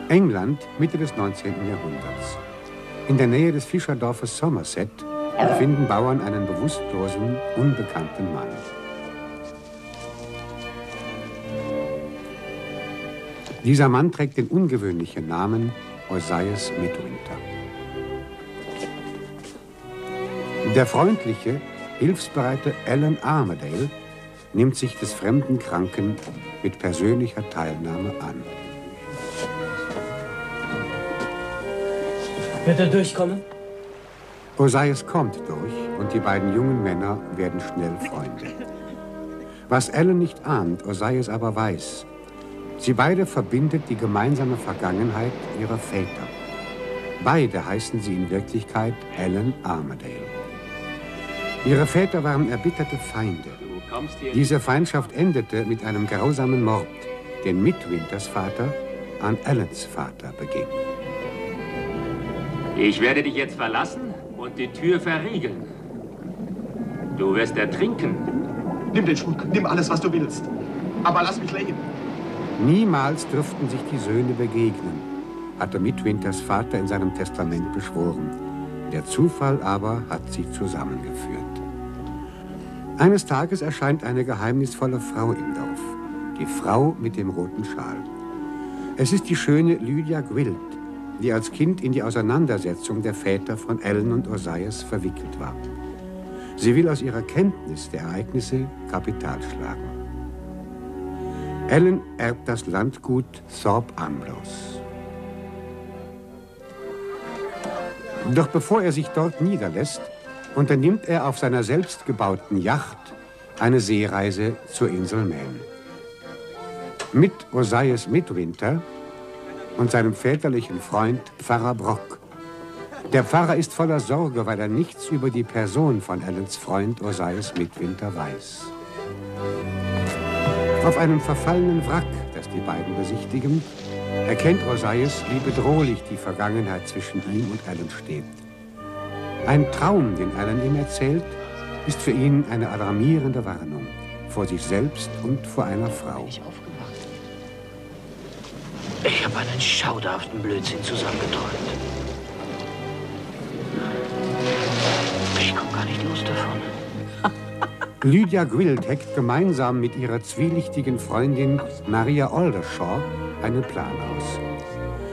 England, Mitte des 19. Jahrhunderts. In der Nähe des Fischerdorfes Somerset finden Bauern einen bewusstlosen, unbekannten Mann. Dieser Mann trägt den ungewöhnlichen Namen Ozias Midwinter. Der freundliche, hilfsbereite Alan Armadale nimmt sich des fremden Kranken mit persönlicher Teilnahme an. Wird er durchkommen? Ozias kommt durch und die beiden jungen Männer werden schnell Freunde. Was Alan nicht ahnt, Ozias aber weiß. Sie beide verbindet die gemeinsame Vergangenheit ihrer Väter. Beide heißen sie in Wirklichkeit Alan Armadale. Ihre Väter waren erbitterte Feinde. Diese Feindschaft endete mit einem grausamen Mord, den Midwinters Vater an Alans Vater beging. Ich werde dich jetzt verlassen und die Tür verriegeln. Du wirst ertrinken. Nimm den Schmuck, nimm alles, was du willst. Aber lass mich leben. Niemals dürften sich die Söhne begegnen, hatte Midwinters Vater in seinem Testament beschworen. Der Zufall aber hat sie zusammengeführt. Eines Tages erscheint eine geheimnisvolle Frau im Dorf. Die Frau mit dem roten Schal. Es ist die schöne Lydia Gwilt, die als Kind in die Auseinandersetzung der Väter von Alan und Ozias verwickelt war. Sie will aus ihrer Kenntnis der Ereignisse Kapital schlagen. Alan erbt das Landgut Thorpe Ambrose. Doch bevor er sich dort niederlässt, unternimmt er auf seiner selbstgebauten Yacht eine Seereise zur Insel Man. Mit Ozias Midwinter und seinem väterlichen Freund Pfarrer Brock. Der Pfarrer ist voller Sorge, weil er nichts über die Person von Alans Freund Ozias Midwinter weiß. Auf einem verfallenen Wrack, das die beiden besichtigen, erkennt Ozias, wie bedrohlich die Vergangenheit zwischen ihm und Alan steht. Ein Traum, den Alan ihm erzählt, ist für ihn eine alarmierende Warnung vor sich selbst und vor einer Frau. Ich habe einen schauderhaften Blödsinn zusammengeträumt. Ich komme gar nicht los davon. Lydia Gwilt heckt gemeinsam mit ihrer zwielichtigen Freundin Maria Aldershaw einen Plan aus.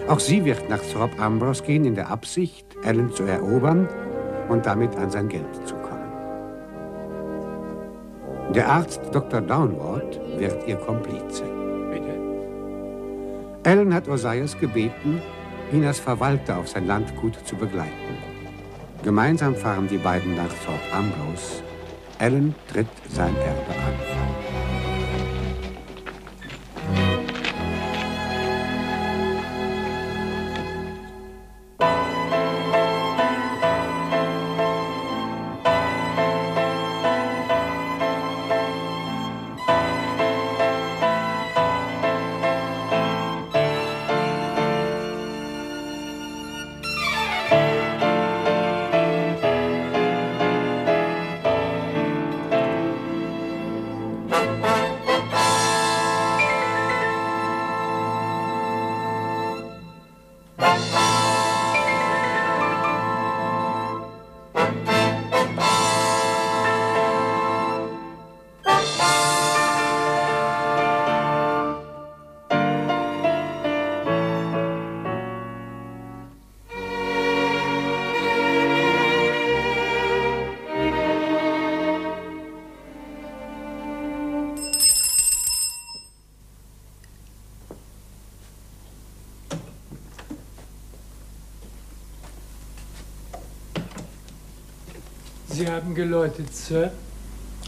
Auch sie wird nach Thorpe Ambrose gehen in der Absicht, Alan zu erobern und damit an sein Geld zu kommen. Der Arzt Dr. Downward wird ihr Komplize. Bitte. Alan hat Ozias gebeten, ihn als Verwalter auf sein Landgut zu begleiten. Gemeinsam fahren die beiden nach Thorpe Ambrose. Alan tritt sein Erbe an. Sie haben geläutet, Sir.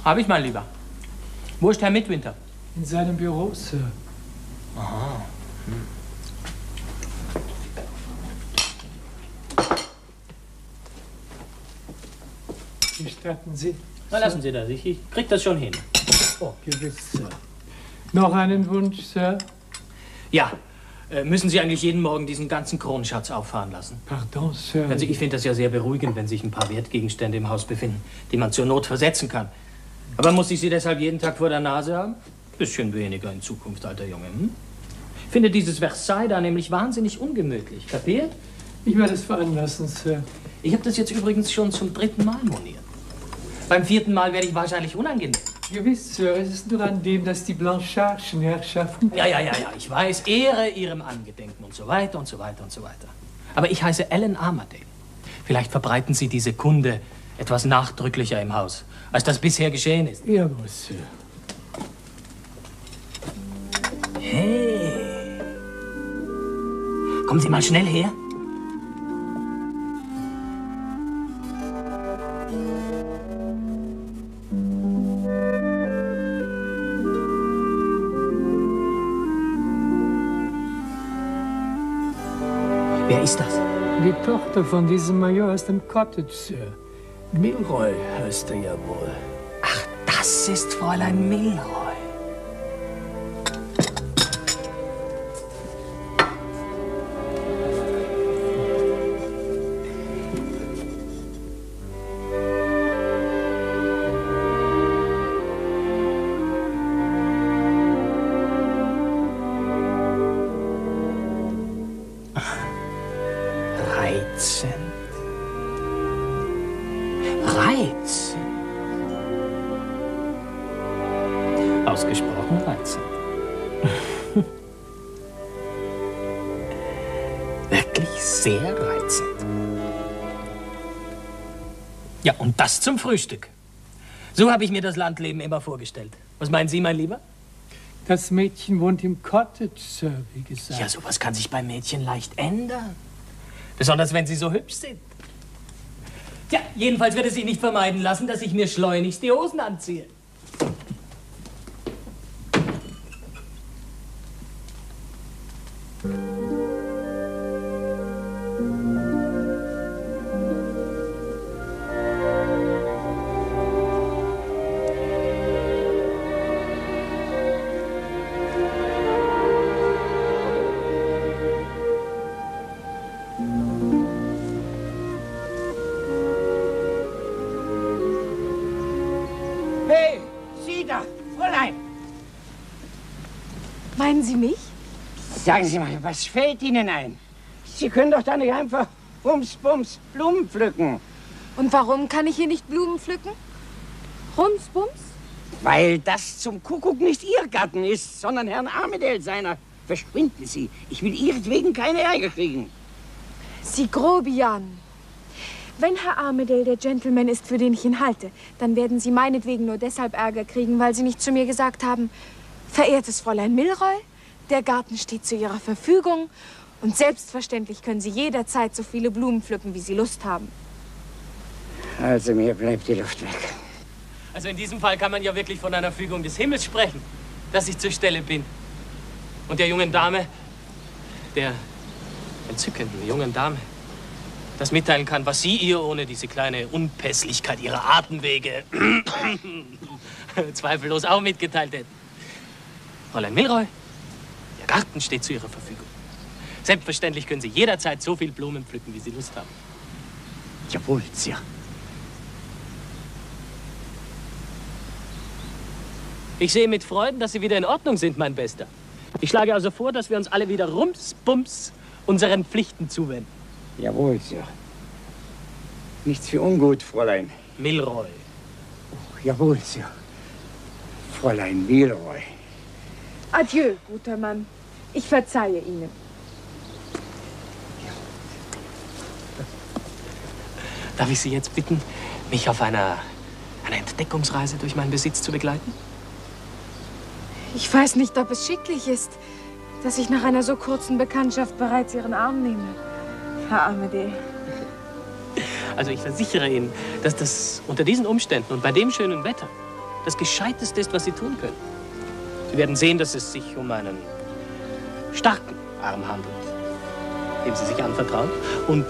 Habe ich, mein Lieber. Wo ist Herr Midwinter? In seinem Büro, Sir. Aha. Gestatten Sie? Na, lassen Sie das. Ich krieg das schon hin. Oh, gewiss, Sir. Noch einen Wunsch, Sir? Ja. Müssen Sie eigentlich jeden Morgen diesen ganzen Kronenschatz auffahren lassen? Pardon, Sir. Also ich finde das ja sehr beruhigend, wenn sich ein paar Wertgegenstände im Haus befinden, die man zur Not versetzen kann. Aber muss ich sie deshalb jeden Tag vor der Nase haben? Bisschen weniger in Zukunft, alter Junge. Hm? finde dieses Versailles da nämlich wahnsinnig ungemütlich. Kapiert? Ich werde es veranlassen, Sir. Ich habe das jetzt übrigens schon zum 3. Mal moniert. Beim 4. Mal werde ich wahrscheinlich unangenehm. Gewiss, Sir, es ist nur an dem, dass die Blanchardschen Herrschaften... Ja, ich weiß. Ehre ihrem Angedenken und so weiter und so weiter und so weiter. Aber ich heiße Ellen Armadale. Vielleicht verbreiten Sie diese Kunde etwas nachdrücklicher im Haus, als das bisher geschehen ist. Jawohl, Sir. Hey. Kommen Sie mal schnell her. Wer ist das? Die Tochter von diesem Major aus dem Cottage, Sir. Milroy heißt er ja wohl. Ach, das ist Fräulein Milroy. Ausgesprochen reizend. Wirklich sehr reizend. Ja, und das zum Frühstück. So habe ich mir das Landleben immer vorgestellt. Was meinen Sie, mein Lieber? Das Mädchen wohnt im Cottage, Sir, wie gesagt. Ja, sowas kann sich beim Mädchen leicht ändern. Besonders, wenn sie so hübsch sind. Tja, jedenfalls wird es sich nicht vermeiden lassen, dass ich mir schleunigst die Hosen anziehe. Hey, Sie da, Fräulein! Meinen Sie mich? Sagen Sie mal, was fällt Ihnen ein? Sie können doch da nicht einfach Bums Blumen pflücken. Und warum kann ich hier nicht Blumen pflücken? Rumsbums? Weil das zum Kuckuck nicht Ihr Garten ist, sondern Herrn Armadale seiner. Verschwinden Sie. Ich will Ihretwegen keine Ärger kriegen. Sie Grobian. Wenn Herr Armadale der Gentleman ist, für den ich ihn halte, dann werden Sie meinetwegen nur deshalb Ärger kriegen, weil Sie nicht zu mir gesagt haben, verehrtes Fräulein Milroy, der Garten steht zu Ihrer Verfügung und selbstverständlich können Sie jederzeit so viele Blumen pflücken, wie Sie Lust haben. Also mir bleibt die Luft weg. Also in diesem Fall kann man ja wirklich von einer Fügung des Himmels sprechen, dass ich zur Stelle bin. Und der jungen Dame, der entzückenden jungen Dame, das mitteilen kann, was sie ihr ohne diese kleine Unpässlichkeit ihrer Atemwege zweifellos auch mitgeteilt hätten. Fräulein Milroy, Ihr Garten steht zu Ihrer Verfügung. Selbstverständlich können Sie jederzeit so viel Blumen pflücken, wie Sie Lust haben. Jawohl, Sir. Ich sehe mit Freuden, dass Sie wieder in Ordnung sind, mein Bester. Ich schlage also vor, dass wir uns alle wieder rumsbums unseren Pflichten zuwenden. Jawohl, Sir. Nichts für ungut, Fräulein. Milroy. Jawohl, Sir. Fräulein Milroy. Adieu, guter Mann. Ich verzeihe Ihnen. Darf ich Sie jetzt bitten, mich auf eine Entdeckungsreise durch meinen Besitz zu begleiten? Ich weiß nicht, ob es schicklich ist, dass ich nach einer so kurzen Bekanntschaft bereits Ihren Arm nehme, Herr Armadale. Also ich versichere Ihnen, dass das unter diesen Umständen und bei dem schönen Wetter das Gescheiteste ist, was Sie tun können. Sie werden sehen, dass es sich um einen starken Arm handelt, dem Sie sich anvertrauen. Und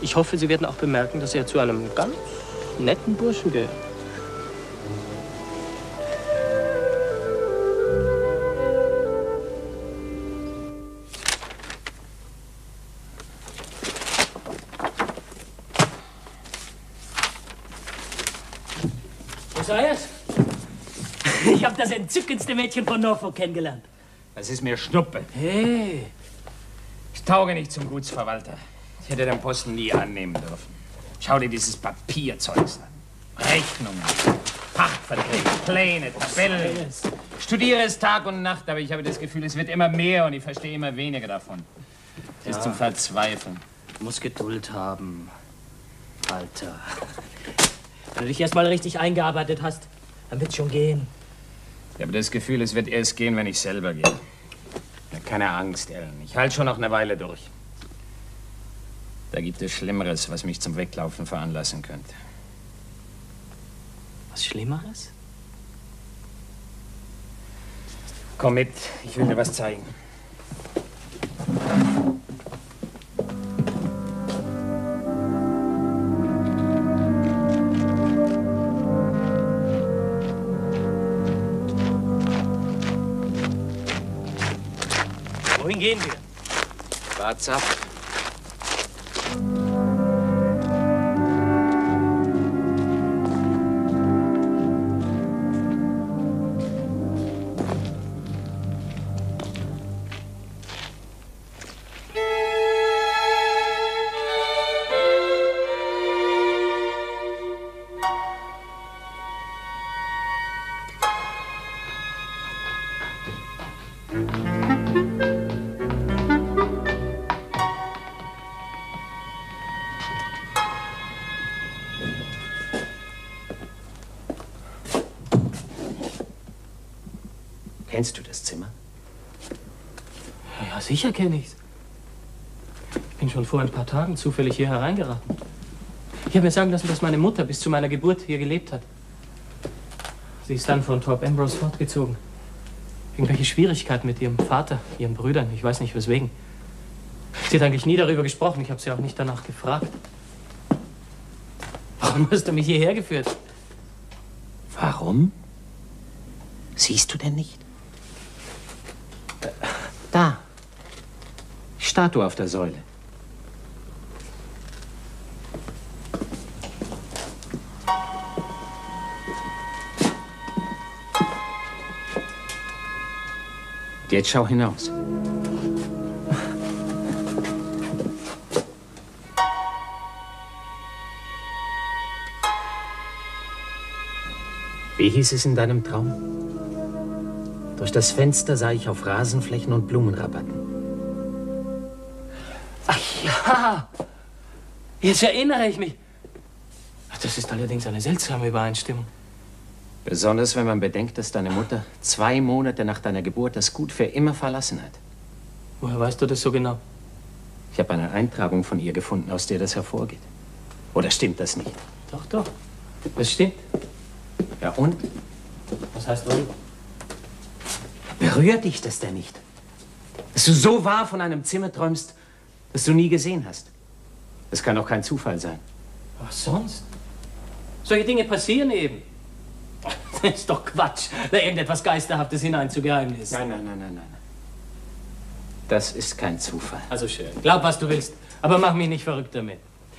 ich hoffe, Sie werden auch bemerken, dass er zu einem ganz netten Burschen gehört. Ich habe das entzückendste Mädchen von Norfolk kennengelernt. Das ist mir Schnuppe. Hey. Ich tauge nicht zum Gutsverwalter. Ich hätte den Posten nie annehmen dürfen. Schau dir dieses Papierzeugs an. Rechnungen, Pachtverträge, Pläne, Tabellen. Studiere es Tag und Nacht, aber ich habe das Gefühl, es wird immer mehr und ich verstehe immer weniger davon. Es ist zum Verzweifeln. Du musst Geduld haben, Alter. Wenn du dich erst mal richtig eingearbeitet hast, dann wird's schon gehen. Ich habe das Gefühl, es wird erst gehen, wenn ich selber gehe. Keine Angst, Ellen. Ich halte schon noch eine Weile durch. Da gibt es Schlimmeres, was mich zum Weglaufen veranlassen könnte. Was Schlimmeres? Komm mit, ich will dir was zeigen. Wohin gehen wir? Wart's ab. Kennst du das Zimmer? Ja, sicher kenne ich's. Ich bin schon vor ein paar Tagen zufällig hier hereingeraten. Ich habe mir sagen lassen, dass meine Mutter bis zu meiner Geburt hier gelebt hat. Sie ist dann von Thorpe Ambrose fortgezogen. Irgendwelche Schwierigkeiten mit ihrem Vater, ihren Brüdern, ich weiß nicht weswegen. Sie hat eigentlich nie darüber gesprochen, ich habe sie auch nicht danach gefragt. Warum hast du mich hierher geführt? Warum? Siehst du denn nicht? Da. Die Statue auf der Säule. Und jetzt schau hinaus. Wie hieß es in deinem Traum? Durch das Fenster sah ich auf Rasenflächen und Blumenrabatten. Ach ja, jetzt erinnere ich mich. Ach, das ist allerdings eine seltsame Übereinstimmung. Besonders wenn man bedenkt, dass deine Mutter 2 Monate nach deiner Geburt das Gut für immer verlassen hat. Woher weißt du das so genau? Ich habe eine Eintragung von ihr gefunden, aus der das hervorgeht. Oder stimmt das nicht? Doch, doch. Das stimmt. Ja, und? Was heißt und? Berührt dich das denn nicht? Dass du so wahr von einem Zimmer träumst, das du nie gesehen hast. Das kann doch kein Zufall sein. Was sonst? Solche Dinge passieren eben. Das ist doch Quatsch, da irgendetwas Geisterhaftes hineinzugeheimnis. Nein, nein, nein, nein, nein. Das ist kein Zufall. Also schön. Glaub, was du willst. Aber mach mich nicht verrückt damit.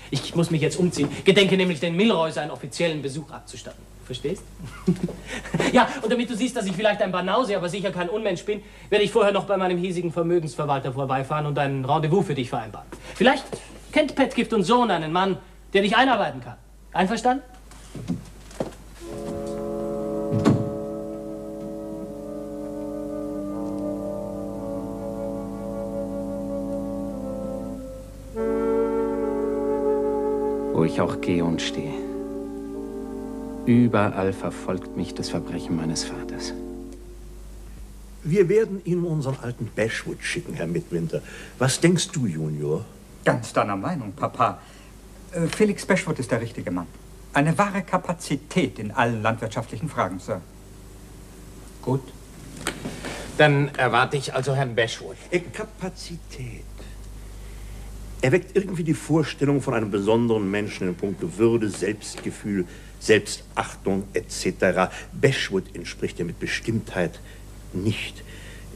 Ich muss mich jetzt umziehen. Gedenke nämlich, den Milroys einen offiziellen Besuch abzustatten. Verstehst? Ja, und damit du siehst, dass ich vielleicht ein Banause, aber sicher kein Unmensch bin, werde ich vorher noch bei meinem hiesigen Vermögensverwalter vorbeifahren und ein Rendezvous für dich vereinbaren. Vielleicht kennt Pedgift und Sohn einen Mann, der dich einarbeiten kann. Einverstanden? Wo ich auch gehe und stehe. Überall verfolgt mich das Verbrechen meines Vaters. Wir werden Ihnen unseren alten Bashwood schicken, Herr Midwinter. Was denkst du, Junior? Ganz deiner Meinung, Papa. Felix Bashwood ist der richtige Mann. Eine wahre Kapazität in allen landwirtschaftlichen Fragen, Sir. Gut. Dann erwarte ich also Herrn Bashwood. Kapazität. Er weckt irgendwie die Vorstellung von einem besonderen Menschen in puncto Würde, Selbstgefühl, Selbstachtung etc. Bashwood entspricht er mit Bestimmtheit nicht.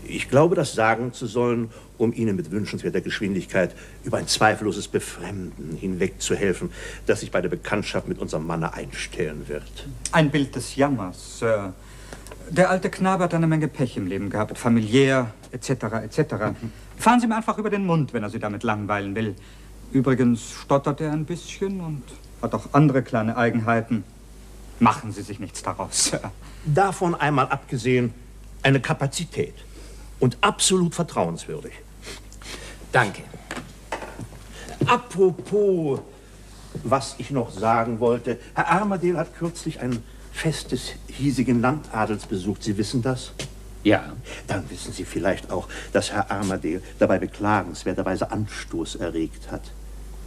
Ich glaube, das sagen zu sollen, um Ihnen mit wünschenswerter Geschwindigkeit über ein zweifelloses Befremden hinwegzuhelfen, das sich bei der Bekanntschaft mit unserem Manne einstellen wird. Ein Bild des Jammers, Sir. Der alte Knabe hat eine Menge Pech im Leben gehabt, familiär, etc., etc. Fahren Sie mir einfach über den Mund, wenn er Sie damit langweilen will. Übrigens stottert er ein bisschen und hat auch andere kleine Eigenheiten. Machen Sie sich nichts daraus, Sir. Davon einmal abgesehen, eine Kapazität. Und absolut vertrauenswürdig. Danke. Apropos, was ich noch sagen wollte. Herr Armadale hat kürzlich ein Fest des hiesigen Landadels besucht. Sie wissen das? Ja. Dann wissen Sie vielleicht auch, dass Herr Armadale dabei beklagenswerterweise Anstoß erregt hat.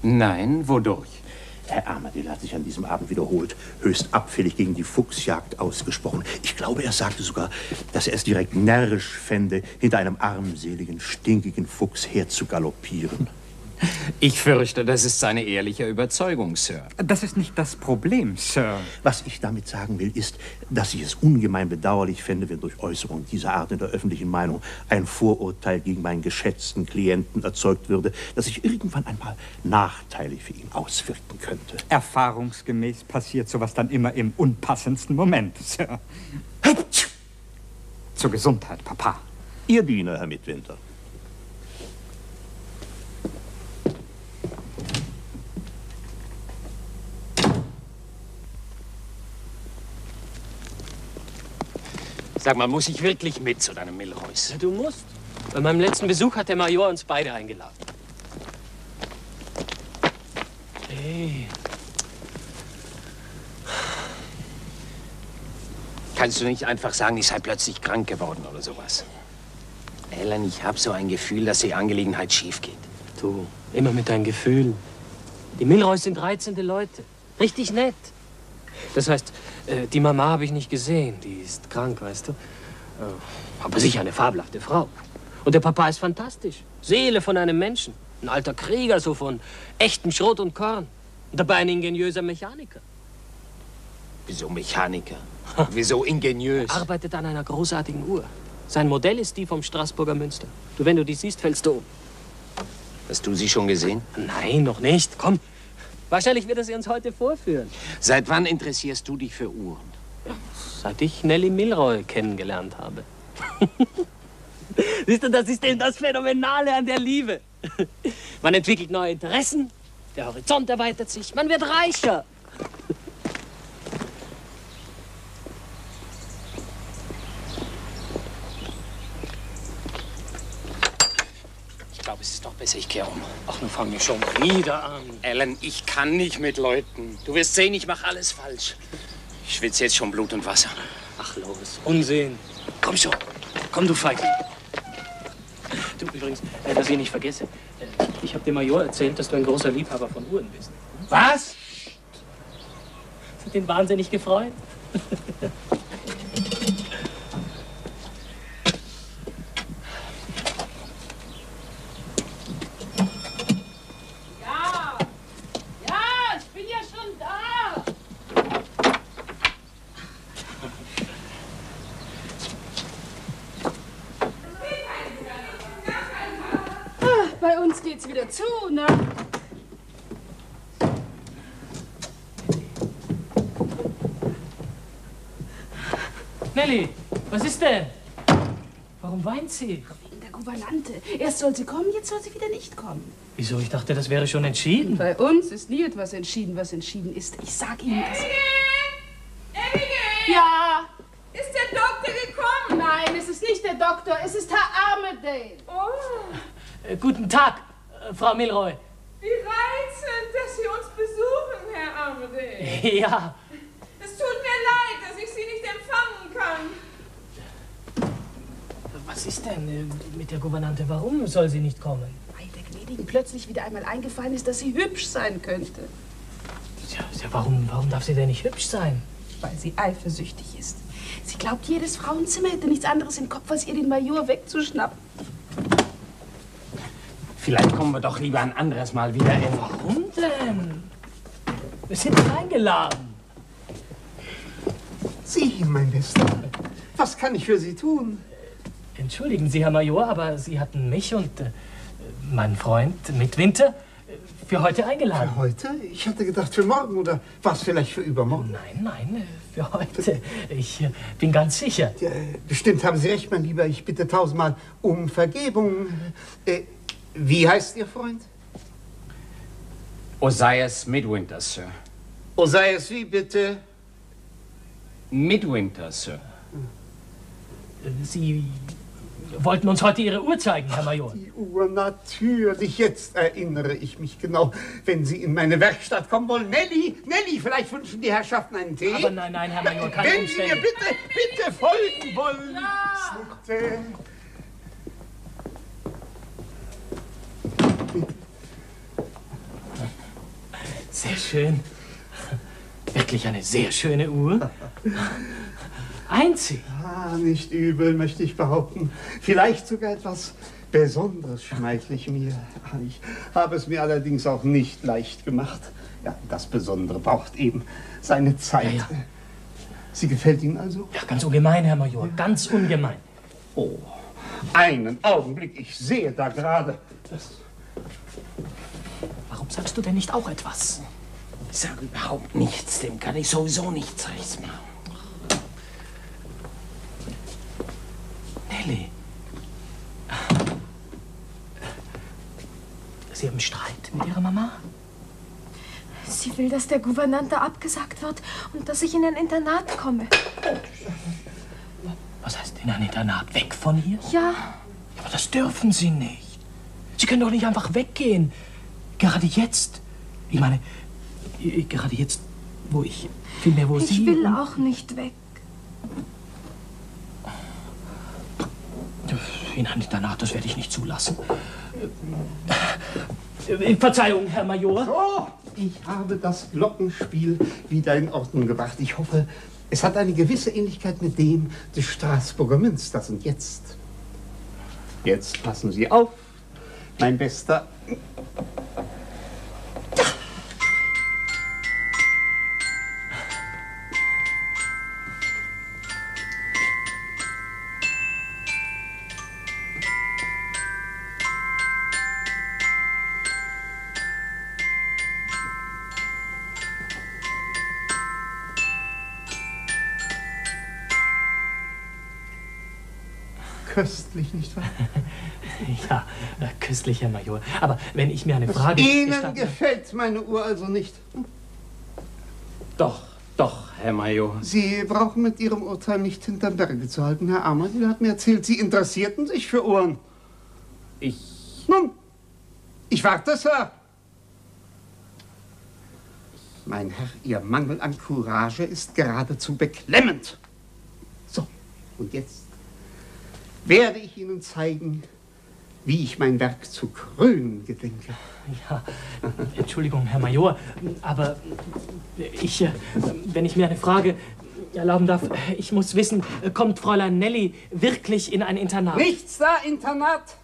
Nein, wodurch? Herr Armadale hat sich an diesem Abend wiederholt höchst abfällig gegen die Fuchsjagd ausgesprochen. Ich glaube, er sagte sogar, dass er es direkt närrisch fände, hinter einem armseligen, stinkigen Fuchs herzugaloppieren. Ich fürchte, das ist seine ehrliche Überzeugung, Sir. Das ist nicht das Problem, Sir. Was ich damit sagen will, ist, dass ich es ungemein bedauerlich fände, wenn durch Äußerungen dieser Art in der öffentlichen Meinung ein Vorurteil gegen meinen geschätzten Klienten erzeugt würde, das sich irgendwann einmal nachteilig für ihn auswirken könnte. Erfahrungsgemäß passiert sowas dann immer im unpassendsten Moment, Sir. Zur Gesundheit, Papa. Ihr Diener, Herr Midwinter. Sag mal, muss ich wirklich mit zu deinem Milroys? Ja, du musst. Bei meinem letzten Besuch hat der Major uns beide eingeladen. Hey. Kannst du nicht einfach sagen, ich sei plötzlich krank geworden oder sowas? Ellen, ich habe so ein Gefühl, dass die Angelegenheit schief geht. Du, immer mit deinen Gefühlen. Die Milroys sind reizende Leute. Richtig nett. Das heißt, die Mama habe ich nicht gesehen. Die ist krank, weißt du. Aber sicher eine fabelhafte Frau. Und der Papa ist fantastisch. Seele von einem Menschen. Ein alter Krieger, so von echtem Schrot und Korn. Und dabei ein ingeniöser Mechaniker. Wieso Mechaniker? Wieso ingeniös? Arbeitet an einer großartigen Uhr. Sein Modell ist die vom Straßburger Münster. Du, wenn du die siehst, fällst du um. Hast du sie schon gesehen? Nein, noch nicht. Komm. Wahrscheinlich wird er sie uns heute vorführen. Seit wann interessierst du dich für Uhren? Ja, seit ich Nellie Milroy kennengelernt habe. Siehst du, das ist eben das Phänomenale an der Liebe. Man entwickelt neue Interessen, der Horizont erweitert sich, man wird reicher. Ich glaube, es ist doch besser, ich kehre um. Ach, nun fang ich schon wieder an. Ellen, ich kann nicht mit Leuten. Du wirst sehen, ich mache alles falsch. Ich schwitze jetzt schon Blut und Wasser. Ach los, Unsinn. Komm schon. Komm, du Feigling. Du, übrigens, dass ich nicht vergesse. Ich habe dem Major erzählt, dass du ein großer Liebhaber von Uhren bist. Was? Das hat ihn wahnsinnig gefreut. Bei uns geht's wieder zu, ne? Nelly, was ist denn? Warum weint sie? Wegen der Gouvernante. Erst soll sie kommen, jetzt soll sie wieder nicht kommen. Wieso? Ich dachte, das wäre schon entschieden. Bei uns ist nie etwas entschieden, was entschieden ist. Ich sag Ihnen das. Ja? Ist der Doktor gekommen? Nein, es ist nicht der Doktor, es ist Herr Armadale. Oh. Guten Tag, Frau Milroy. Wie reizend, dass Sie uns besuchen, Herr Armadale. Ja. Es tut mir leid, dass ich Sie nicht empfangen kann. Was ist denn mit der Gouvernante? Warum soll sie nicht kommen? Weil der Gnädigen plötzlich wieder einmal eingefallen ist, dass sie hübsch sein könnte. Ja, warum darf sie denn nicht hübsch sein? Weil sie eifersüchtig ist. Sie glaubt, jedes Frauenzimmer hätte nichts anderes im Kopf, als ihr den Major wegzuschnappen. Vielleicht kommen wir doch lieber ein anderes Mal wieder in. Warum denn? Wir sind eingeladen. Sie, mein Bester. Was kann ich für Sie tun? Entschuldigen Sie, Herr Major, aber Sie hatten mich und meinen Freund Midwinter für heute eingeladen. Für heute? Ich hatte gedacht für morgen oder war es vielleicht für übermorgen? Nein, für heute. Ich bin ganz sicher. Ja, bestimmt haben Sie recht, mein Lieber. Ich bitte tausendmal um Vergebung. Wie heißt Ihr Freund? Ozias Midwinter, Sir. Ozias wie bitte? Midwinter, Sir. Sie wollten uns heute Ihre Uhr zeigen, Herr Major. Die Uhr, natürlich. Jetzt erinnere ich mich genau, wenn Sie in meine Werkstatt kommen wollen. Nelly, vielleicht wünschen die Herrschaften einen Tee? Aber nein, Herr Major, keine Wenn Umstände. Sie mir bitte folgen wollen. Ja. Bitte. Sehr schön. Wirklich eine sehr schöne Uhr. Einzig. Ah, nicht übel, möchte ich behaupten. Vielleicht sogar etwas Besonderes schmeichle ich mir. Ich habe es mir allerdings auch nicht leicht gemacht. Ja, das Besondere braucht eben seine Zeit. Ja. Sie gefällt Ihnen also? Ja, ganz ungemein, Herr Major, ganz ungemein. Oh, einen Augenblick, ich sehe da gerade das... Warum sagst du denn nicht auch etwas? Ich sage überhaupt nichts, dem kann ich sowieso nichts rechts machen. Nelly. Sie haben Streit mit Ihrer Mama? Sie will, dass der Gouvernante abgesagt wird und dass ich in ein Internat komme. Was heißt in ein Internat? Weg von hier? Ja. Aber das dürfen Sie nicht. Sie können doch nicht einfach weggehen. Gerade jetzt. Ich meine, gerade jetzt, wo ich... Vielmehr, wo Sie... Ich will auch nicht weg. In ein Internat, das werde ich nicht zulassen. Verzeihung, Herr Major. So, ich habe das Glockenspiel wieder in Ordnung gebracht. Ich hoffe, es hat eine gewisse Ähnlichkeit mit dem des Straßburger Münsters. Und jetzt passen Sie auf, mein Bester. Köstlich, nicht wahr? Ja, köstlich, Herr Major. Aber wenn ich mir eine Frage... Ihnen gefällt meine Uhr also nicht? Doch, Herr Major. Sie brauchen mit Ihrem Urteil nicht hinterm Berge zu halten. Herr Armadil hat mir erzählt, Sie interessierten sich für Uhren. Nun, ich warte, Sir. Mein Herr, Ihr Mangel an Courage ist geradezu beklemmend. So, und jetzt werde ich Ihnen zeigen, wie ich mein Werk zu krönen gedenke. Ja, Entschuldigung, Herr Major, aber wenn ich mir eine Frage erlauben darf, ich muss wissen, kommt Fräulein Nelly wirklich in ein Internat? Nichts da, Internat!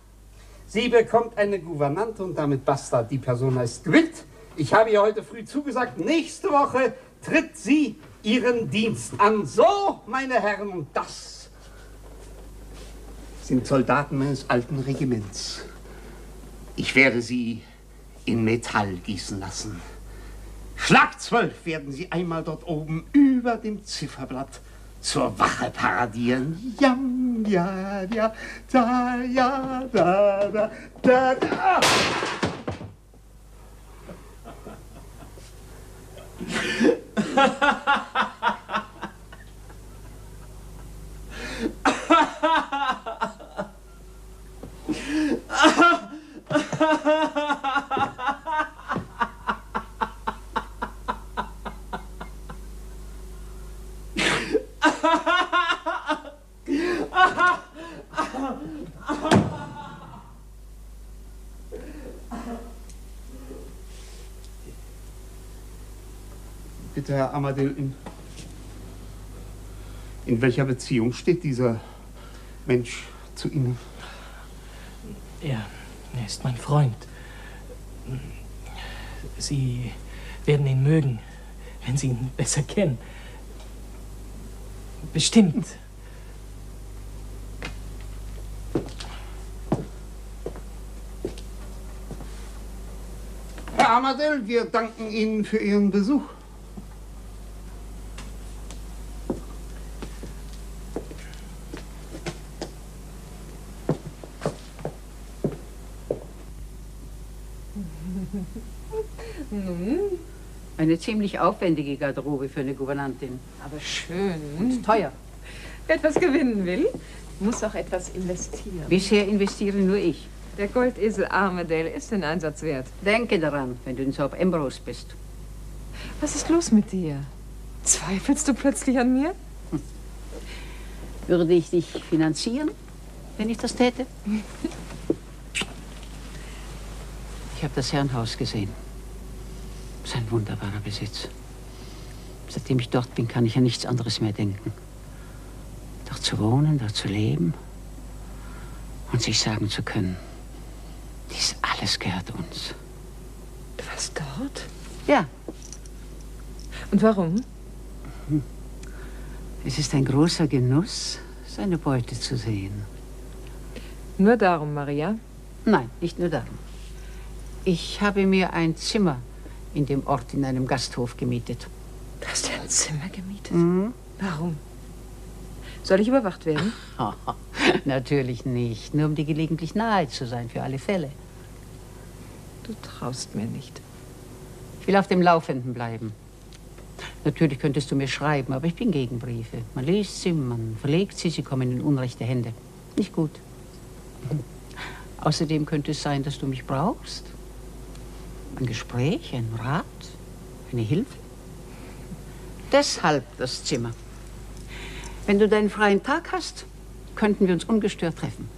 Sie bekommt eine Gouvernante und damit basta, die Persona ist gewillt. Ich habe ihr heute früh zugesagt, nächste Woche tritt sie ihren Dienst an. So, meine Herren, und das sind Soldaten meines alten Regiments. Ich werde sie in Metall gießen lassen. Schlag 12 werden sie einmal dort oben über dem Zifferblatt zur Wache paradieren. Jam, ja, ja, da, ja, da, da, da, da. Bitte, Herr Armadil, in welcher Beziehung steht dieser Mensch zu Ihnen? Er ist mein Freund. Sie werden ihn mögen, wenn Sie ihn besser kennen. Bestimmt. Herr Armadell, wir danken Ihnen für Ihren Besuch. Nun, eine ziemlich aufwendige Garderobe für eine Gouvernantin. Aber schön. Und teuer. Wer etwas gewinnen will, muss auch etwas investieren. Bisher investiere nur ich. Der Goldesel Armadale ist den Einsatz wert. Denke daran, wenn du in Thorpe Ambrose bist. Was ist los mit dir? Zweifelst du plötzlich an mir? Würde ich dich finanzieren, wenn ich das täte? Ich habe das Herrenhaus gesehen. Das ist ein wunderbarer Besitz. Seitdem ich dort bin, kann ich an nichts anderes mehr denken. Dort zu wohnen, dort zu leben und sich sagen zu können, dies alles gehört uns. Was, dort? Ja. Und warum? Es ist ein großer Genuss, seine Beute zu sehen. Nur darum, Maria? Nein, nicht nur darum. Ich habe mir ein Zimmer in dem Ort in einem Gasthof gemietet. Du hast dir ein Zimmer gemietet? Mhm. Warum? Soll ich überwacht werden? Natürlich nicht. Nur um dir gelegentlich nahe zu sein, für alle Fälle. Du traust mir nicht. Ich will auf dem Laufenden bleiben. Natürlich könntest du mir schreiben, aber ich bin gegen Briefe. Man liest sie, man verlegt sie, sie kommen in unrechte Hände. Nicht gut. Außerdem könnte es sein, dass du mich brauchst. Ein Gespräch, ein Rat, eine Hilfe. Deshalb das Zimmer. Wenn du deinen freien Tag hast, könnten wir uns ungestört treffen.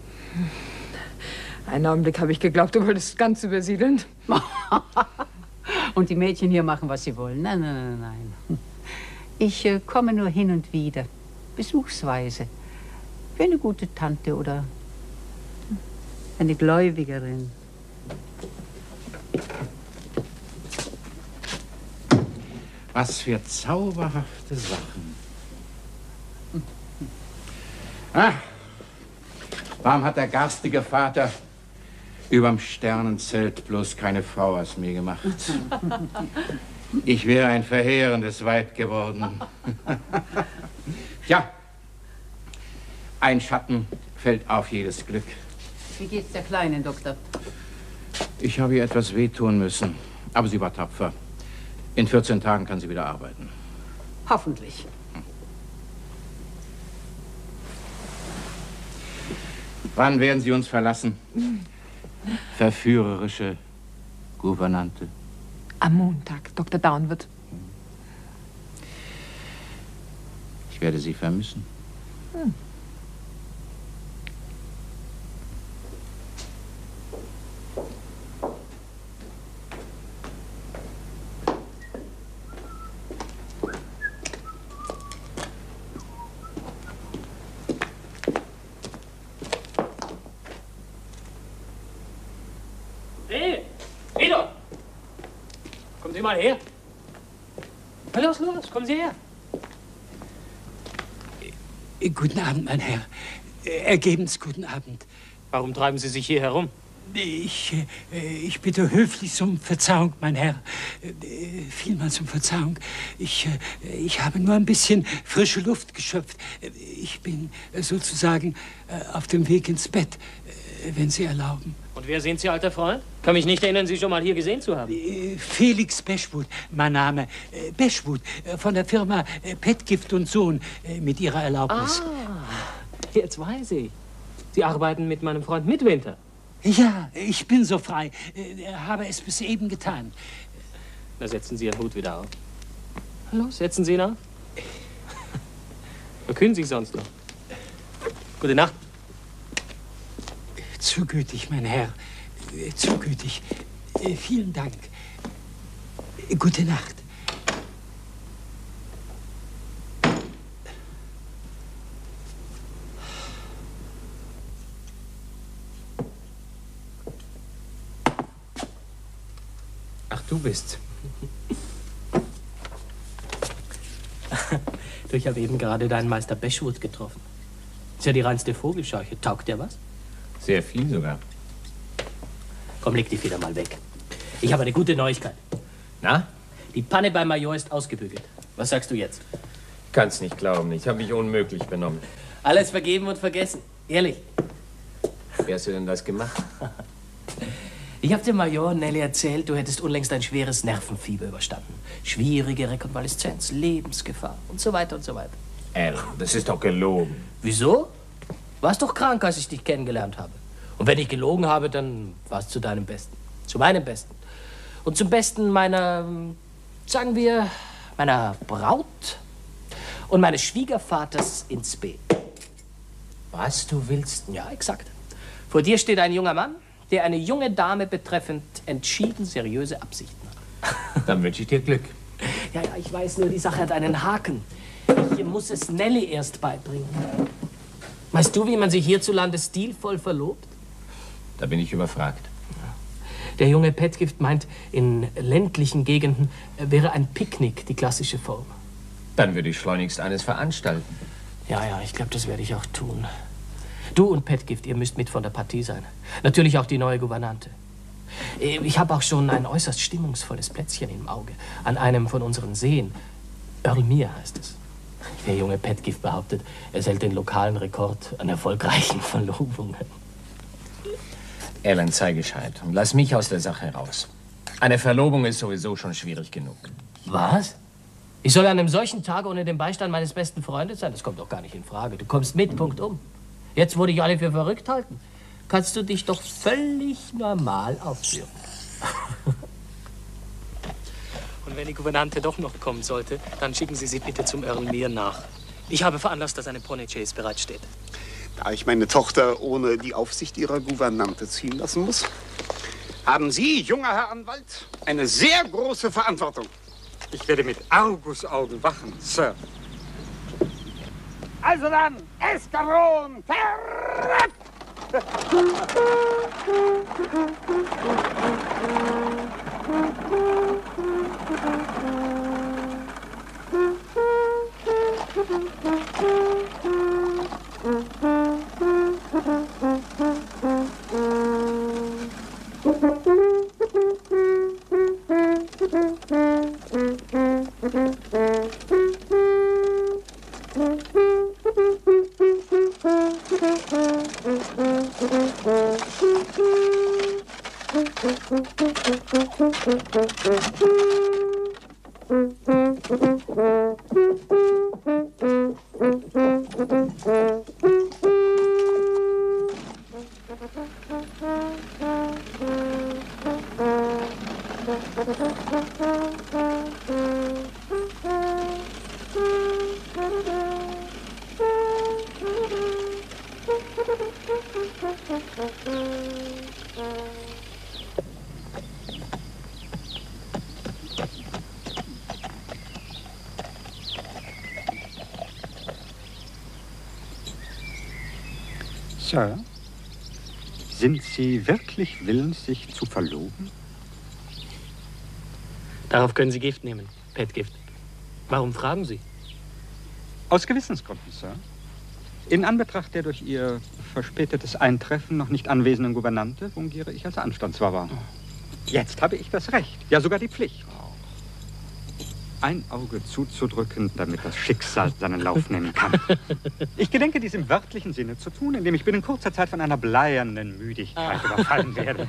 Einen Augenblick habe ich geglaubt, du wolltest ganz übersiedeln. Und die Mädchen hier machen, was sie wollen. Nein, nein, nein, nein. Ich komme nur hin und wieder, besuchsweise. Wie eine gute Tante oder eine Gläubigerin. Was für zauberhafte Sachen. Ah, warum hat der garstige Vater überm Sternenzelt bloß keine Frau aus mir gemacht? Ich wäre ein verheerendes Weib geworden. Ja, ein Schatten fällt auf jedes Glück. Wie geht's der Kleinen, Doktor? Ich habe ihr etwas wehtun müssen, aber sie war tapfer. In 14 Tagen kann sie wieder arbeiten. Hoffentlich. Wann werden Sie uns verlassen? Verführerische Gouvernante. Am Montag, Dr. Downward. Ich werde Sie vermissen. Hm. Kommen Sie mal her. Na los, los, kommen Sie her. Guten Abend, mein Herr. Ergebens guten Abend. Warum treiben Sie sich hier herum? Ich bitte höflich um Verzeihung, mein Herr. Vielmals um Verzeihung. Ich habe nur ein bisschen frische Luft geschöpft. Ich bin sozusagen auf dem Weg ins Bett, wenn Sie erlauben. Und wer sind Sie, alter Freund? Kann mich nicht erinnern, Sie schon mal hier gesehen zu haben. Felix Bashwood, mein Name. Bashwood, von der Firma Petgift und Sohn, mit Ihrer Erlaubnis. Ah, jetzt weiß ich. Sie arbeiten mit meinem Freund Midwinter. Ja, ich bin so frei. Habe es bis eben getan. Na, setzen Sie Ihren Hut wieder auf. Hallo, setzen Sie ihn auf. Verkünden Sie sonst noch. Gute Nacht. Zu gütig, mein Herr. Zu gütig. Vielen Dank. Gute Nacht. Ach, du bist. Du, ich habe eben gerade deinen Meister Bashwood getroffen. Ist ja die reinste Vogelscheuche. Taugt der was? Sehr viel sogar. Komm, leg die Feder mal weg. Ich habe eine gute Neuigkeit. Na? Die Panne beim Major ist ausgebügelt. Was sagst du jetzt? Kann's nicht glauben. Ich habe mich unmöglich benommen. Alles vergeben und vergessen. Ehrlich. Wie hast du denn das gemacht? Ich habe dem Major Nelly erzählt, du hättest unlängst ein schweres Nervenfieber überstanden. Schwierige Rekonvaleszenz, Lebensgefahr und so weiter und so weiter. Alan, das ist doch gelogen. Wieso? Warst doch krank, als ich dich kennengelernt habe. Und wenn ich gelogen habe, dann war es zu deinem Besten. Zu meinem Besten. Und zum Besten meiner, sagen wir, meiner Braut und meines Schwiegervaters ins B. Was du willst? Ja, exakt. Vor dir steht ein junger Mann, der eine junge Dame betreffend entschieden seriöse Absichten hat. Dann wünsche ich dir Glück. Ja, ich weiß nur, die Sache hat einen Haken. Ich muss es Nelly erst beibringen. Weißt du, wie man sich hierzulande stilvoll verlobt? Da bin ich überfragt. Der junge Petgift meint, in ländlichen Gegenden wäre ein Picknick die klassische Form. Dann würde ich schleunigst eines veranstalten. Ja, ich glaube, das werde ich auch tun. Du und Petgift, ihr müsst mit von der Partie sein. Natürlich auch die neue Gouvernante. Ich habe auch schon ein äußerst stimmungsvolles Plätzchen im Auge. An einem von unseren Seen. Earl Mere heißt es. Der junge Petgift behauptet, er hält den lokalen Rekord an erfolgreichen Verlobungen. Alan, sei gescheit und lass mich aus der Sache raus. Eine Verlobung ist sowieso schon schwierig genug. Was? Ich soll an einem solchen Tag ohne den Beistand meines besten Freundes sein? Das kommt doch gar nicht in Frage. Du kommst mit, punktum. Jetzt, wo dich alle für verrückt halten, kannst du dich doch völlig normal aufführen. Und wenn die Gouvernante doch noch kommen sollte, dann schicken Sie sie bitte zum Earl Mere nach. Ich habe veranlasst, dass eine Pony-Chase bereitsteht. Da ich meine Tochter ohne die Aufsicht ihrer Gouvernante ziehen lassen muss, haben Sie, junger Herr Anwalt, eine sehr große Verantwortung. Ich werde mit Argusaugen wachen, Sir. Also dann, Eskadron, verrückt! Sir, sind Sie wirklich willens, sich zu verloben? Darauf können Sie Gift nehmen, Petgift. Warum fragen Sie? Aus Gewissensgründen, Sir. In Anbetracht der durch Ihr verspätetes Eintreffen noch nicht anwesenden Gouvernante fungiere ich als Anstandswahrer. Jetzt habe ich das Recht, ja sogar die Pflicht, ein Auge zuzudrücken, damit das Schicksal seinen Lauf nehmen kann. Ich gedenke, dies im wörtlichen Sinne zu tun, indem ich binnen kurzer Zeit von einer bleiernen Müdigkeit überfallen werde,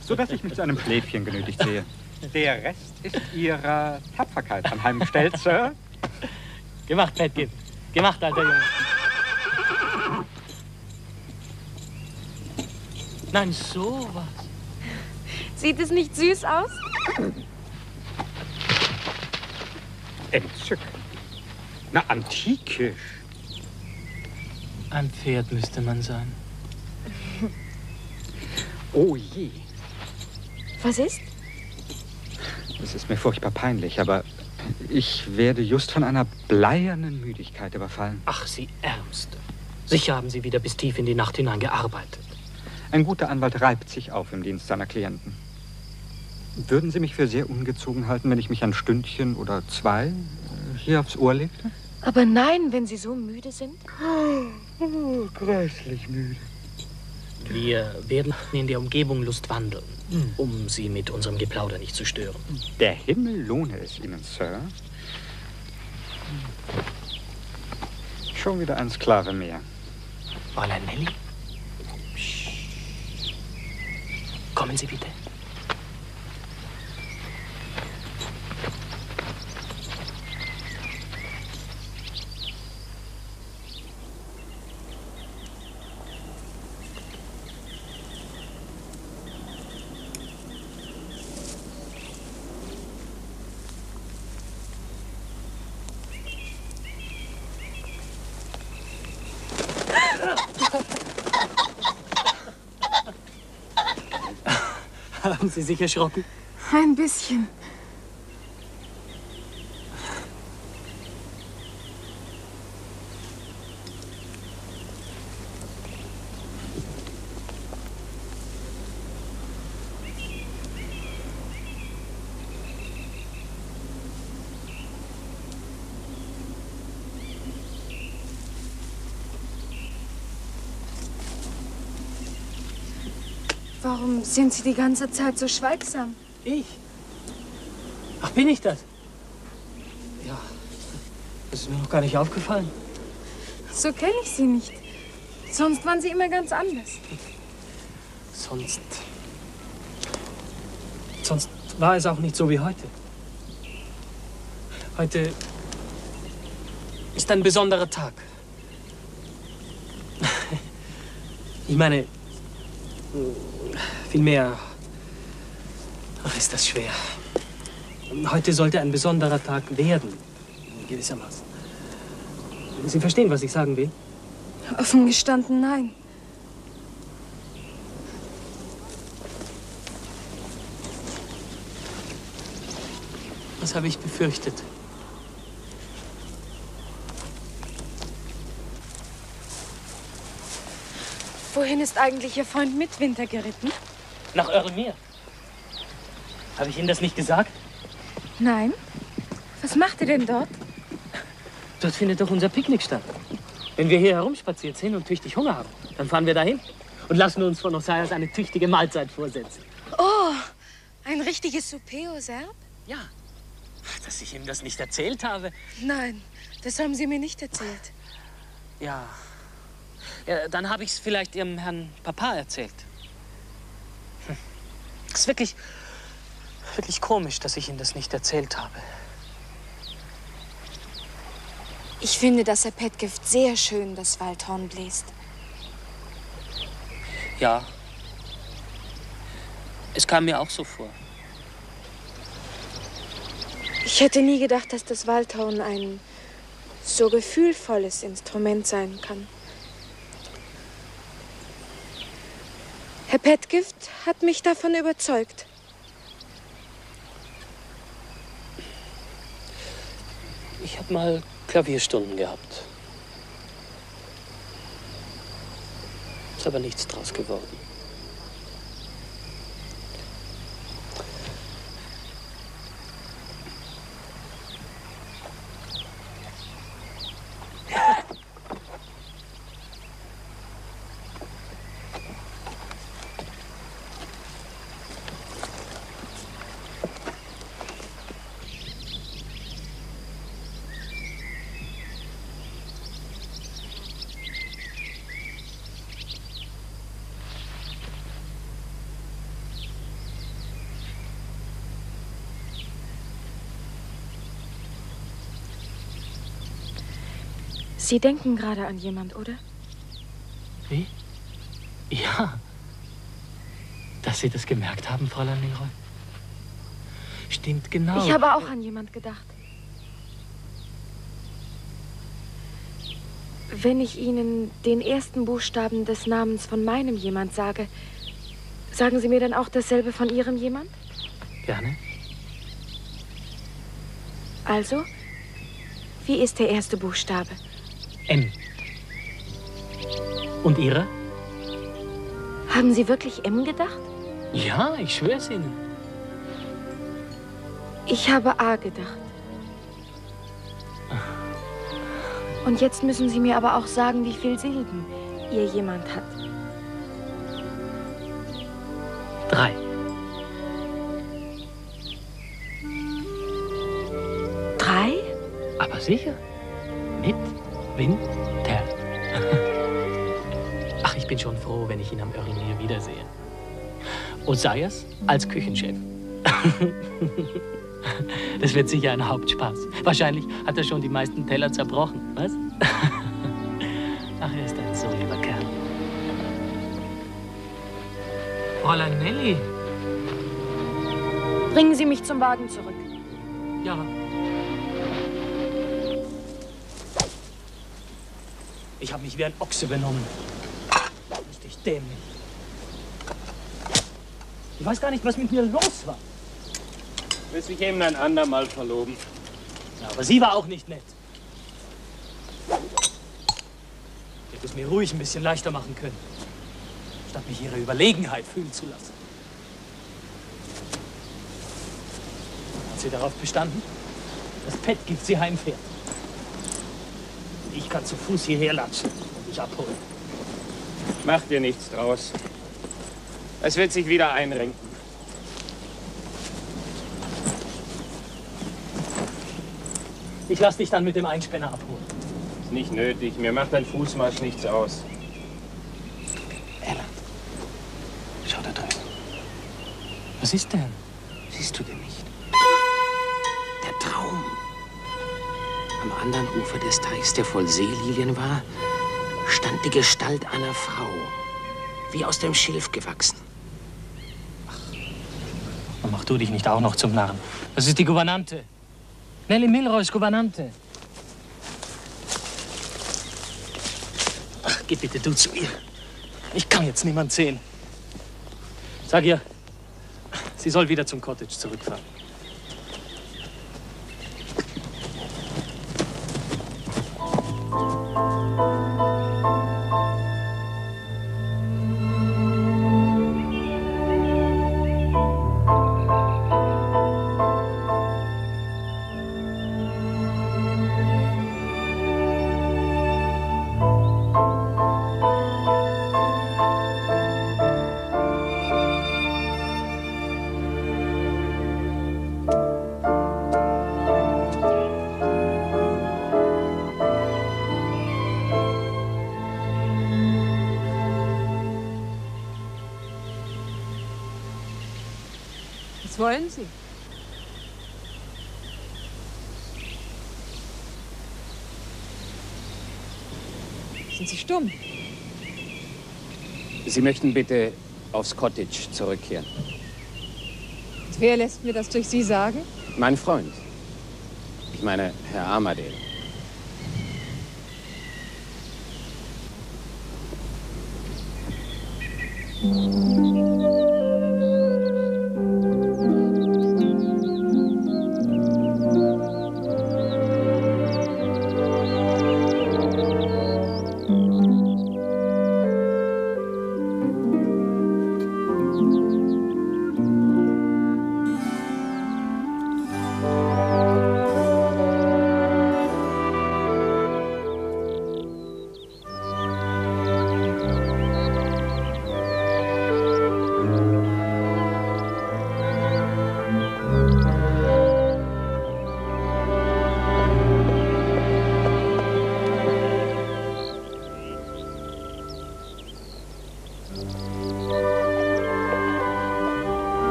sodass ich mich zu einem Schläfchen genötigt sehe. Der Rest ist Ihrer Tapferkeit anheimgestellt, Sir. Gemacht, Petgift. Gemacht, alter Junge. Nein, sowas. Sieht es nicht süß aus? Entzückend. Na, antikisch. Ein Pferd müsste man sein. Oh je. Was ist? Es ist mir furchtbar peinlich, aber ich werde just von einer bleiernen Müdigkeit überfallen. Ach, Sie Ärmste. Sicher haben Sie wieder bis tief in die Nacht hinein gearbeitet. Ein guter Anwalt reibt sich auf im Dienst seiner Klienten. Würden Sie mich für sehr ungezogen halten, wenn ich mich ein Stündchen oder zwei hier aufs Ohr legte? Aber nein, wenn Sie so müde sind. Oh, grässlich müde. Wir werden in der Umgebung lustwandeln, um Sie mit unserem Geplauder nicht zu stören. Der Himmel lohne es Ihnen, Sir. Schon wieder ein Sklave mehr. Fräulein Nelly? Kommen Sie bitte. Haben Sie sich erschrocken? Ein bisschen. Warum sind Sie die ganze Zeit so schweigsam? Ich? Ach, bin ich das? Ja, das ist mir noch gar nicht aufgefallen. So kenne ich Sie nicht. Sonst waren Sie immer ganz anders. Sonst war es auch nicht so wie heute. Heute ist ein besonderer Tag. Ich meine, vielmehr, ach, ist das schwer. Heute sollte ein besonderer Tag werden, gewissermaßen. Sie verstehen, was ich sagen will? Offen gestanden, nein. Was habe ich befürchtet? Wohin ist eigentlich Ihr Freund Midwinter geritten? Nach Öremir. Habe ich Ihnen das nicht gesagt? Nein. Was macht er denn dort? Dort findet doch unser Picknick statt. Wenn wir hier herumspaziert sind und tüchtig Hunger haben, dann fahren wir dahin und lassen uns von Osiris eine tüchtige Mahlzeit vorsetzen. Oh, ein richtiges Souper aux Herbes? Ja. Dass ich ihm das nicht erzählt habe. Nein, das haben Sie mir nicht erzählt. Ja. Ja, dann habe ich es vielleicht Ihrem Herrn Papa erzählt. Es ist wirklich komisch, dass ich Ihnen das nicht erzählt habe. Ich finde, dass Herr Pedgift sehr schön das Waldhorn bläst. Ja. Es kam mir auch so vor. Ich hätte nie gedacht, dass das Waldhorn ein so gefühlvolles Instrument sein kann. Herr Pedgift hat mich davon überzeugt. Ich habe mal Klavierstunden gehabt. Ist aber nichts draus geworden. Sie denken gerade an jemand, oder? Wie? Ja. Dass Sie das gemerkt haben, Fräulein Leroy? Stimmt genau. Ich habe auch an jemand gedacht. Wenn ich Ihnen den ersten Buchstaben des Namens von meinem jemand sage, sagen Sie mir dann auch dasselbe von Ihrem jemand? Gerne. Also, wie ist der erste Buchstabe? M. Und Ihre? Haben Sie wirklich M gedacht? Ja, ich schwör's Ihnen. Ich habe A gedacht. Und jetzt müssen Sie mir aber auch sagen, wie viele Silben Ihr jemand hat. 3. Aber sicher. Mit Winter. Ach, ich bin schon froh, wenn ich ihn am Urinier wiedersehe. Und sei es als Küchenchef. Das wird sicher ein Hauptspaß. Wahrscheinlich hat er schon die meisten Teller zerbrochen, was? Ach, er ist ein so lieber Kerl. Fräulein Nelly. Bringen Sie mich zum Wagen zurück. Ja. Ich habe mich wie ein Ochse benommen. Richtig dämlich. Ich weiß gar nicht, was mit mir los war. Du willst dich eben ein andermal verloben. Ja, aber sie war auch nicht nett. Ich hätte es mir ruhig ein bisschen leichter machen können, statt mich ihre Überlegenheit fühlen zu lassen. Hat sie darauf bestanden, dass Fettgift sie heimfährt. Ich kann zu Fuß hierher latschen und dich abholen. Mach dir nichts draus. Es wird sich wieder einrenken. Ich lass dich dann mit dem Einspänner abholen. Ist nicht nötig. Mir macht ein Fußmarsch nichts aus. Ella, schau da drüben. Was ist denn? Siehst du denn nicht? Der Traum. Am anderen Ufer des Teichs, der voll Seelilien war, stand die Gestalt einer Frau, wie aus dem Schilf gewachsen. Und mach du dich nicht auch noch zum Narren. Das ist die Gouvernante. Nelly Milroys Gouvernante. Ach, geh bitte du zu ihr. Ich kann jetzt niemand sehen. Sag ihr, sie soll wieder zum Cottage zurückfahren. Was wollen Sie? Sind Sie stumm? Sie möchten bitte aufs Cottage zurückkehren. Und wer lässt mir das durch Sie sagen? Mein Freund. Ich meine, Herr Armadale.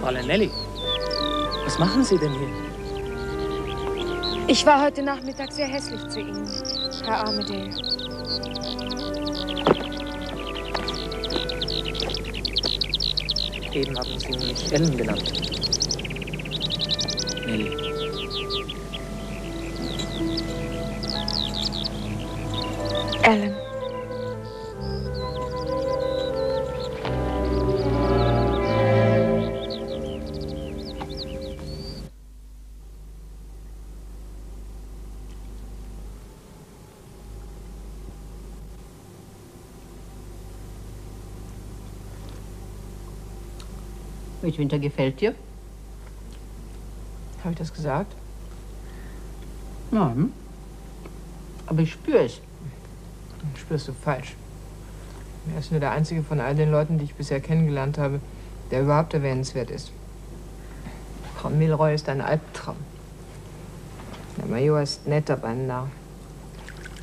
Fräulein Nelly, was machen Sie denn hier? Ich war heute Nachmittag sehr hässlich zu Ihnen, Herr Armadale. Eben haben Sie mich Ellen genannt. Nelly. Ellen. Midwinter gefällt dir? Habe ich das gesagt? Nein. Aber ich spüre es. Spürst du falsch. Er ist nur der einzige von all den Leuten, die ich bisher kennengelernt habe, der überhaupt erwähnenswert ist. Frau Milroy ist ein Albtraum. Der Major ist nett, aber ein Narr.